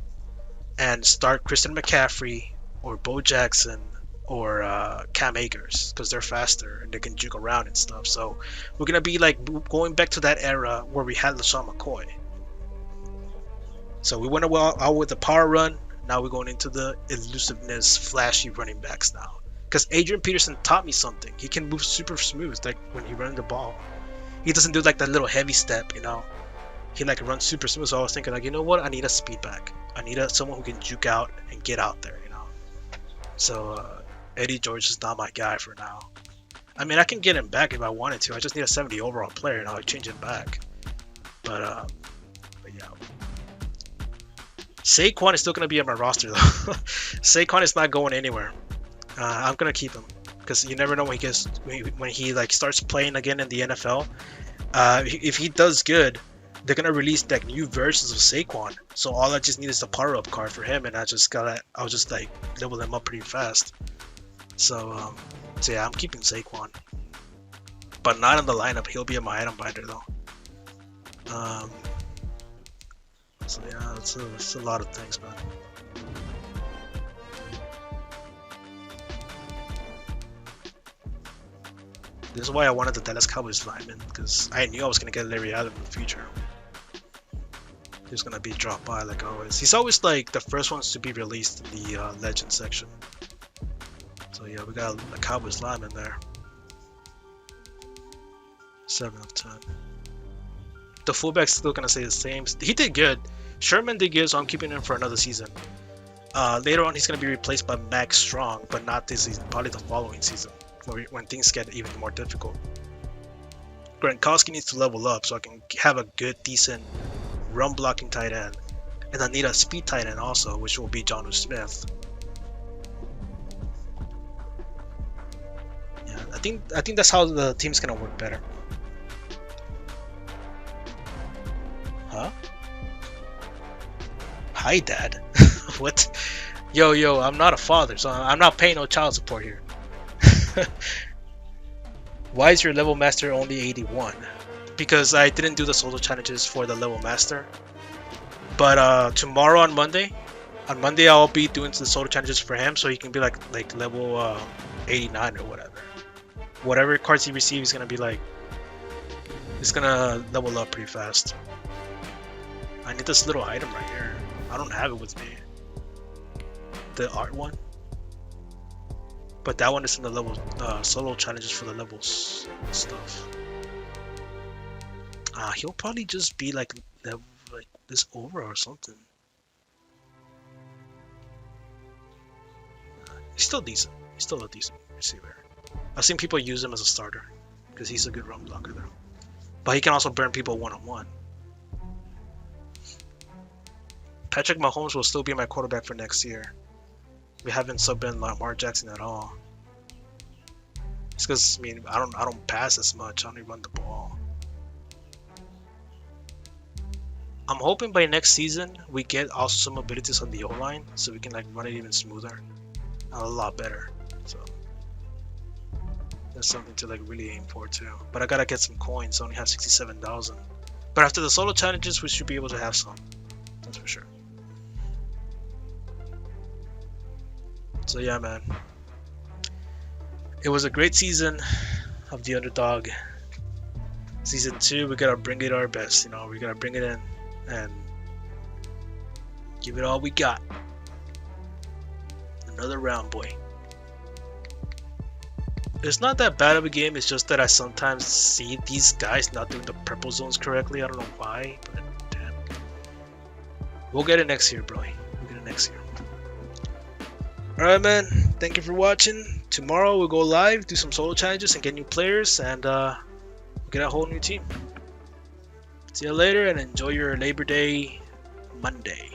and start Christian McCaffrey or Bo Jackson or Cam Akers, because they're faster and they can juke around and stuff. So we're gonna be like going back to that era where we had LaShawn McCoy. So we went out with the power run. Now we're going into the elusiveness, flashy running backs now. Because Adrian Peterson taught me something. He can move super smooth, like when he runs the ball. He doesn't do like that little heavy step, you know. He like runs super smooth. So I was thinking like, you know what? I need a speed back. I need someone who can juke out and get out there, you know. So Eddie George is not my guy for now. I mean, I can get him back if I wanted to. I just need a 70 overall player, and I'll change him back. But yeah. Saquon is still gonna be on my roster though. Saquon is not going anywhere. I'm gonna keep him because you never know when he like starts playing again in the NFL. If he does good, they're gonna release like new versions of Saquon. So all I just need is the power up card for him, and I'll just like level him up pretty fast. So yeah, I'm keeping Saquon, but not in the lineup. He'll be in my item binder though. So yeah, it's a lot of things, man. This is why I wanted the Dallas Cowboys lineman, because I knew I was going to get Larry Allen in the future. He was going to be dropped by like always. He's always like the first ones to be released in the legend section. So yeah, we got a Cowboys lineman there. 7 of 10. The fullback's still going to stay the same. He did good. Sherman did good, so I'm keeping him for another season. Later on, he's going to be replaced by Max Strong, but not this season, probably the following season, when things get even more difficult. Gronkowski needs to level up so I can have a good, decent run blocking tight end. And I need a speed tight end also, which will be Jonnu Smith. Yeah, I think that's how the team's gonna work better. Huh? Hi, Dad. What? Yo, I'm not a father, so I'm not paying no child support here. Why is your level master only 81? Because I didn't do the solo challenges for the level master. But tomorrow on Monday I'll be doing the solo challenges for him, so he can be like level 89 or whatever. Whatever cards he receives, he's gonna be like, he's gonna level up pretty fast. I need this little item right here. I don't have it with me. The art one. But that one is in the level solo challenges for the levels stuff. He'll probably just be like this over or something. He's still decent. He's still a decent receiver. I've seen people use him as a starter because he's a good run blocker though. But he can also burn people one-on-one. Patrick Mahomes will still be my quarterback for next year. We haven't subbed in Lamar Jackson at all. It's because I mean I don't pass as much. I only run the ball. I'm hoping by next season we get also some abilities on the O-line, so we can like run it even smoother, a lot better. So that's something to like really aim for too. But I gotta get some coins. I only have 67,000. But after the solo challenges, we should be able to have some. That's for sure. So yeah, man. It was a great season of the underdog. Season 2, we gotta bring it our best. You know, we gotta bring it in and give it all we got. Another round, boy. It's not that bad of a game. It's just that I sometimes see these guys not doing the purple zones correctly. I don't know why, but damn. We'll get it next year, bro. We'll get it next year. Alright, man. Thank you for watching. Tomorrow we'll go live, do some solo challenges, and get new players, and we'll get a whole new team. See you later, and enjoy your Labor Day Monday.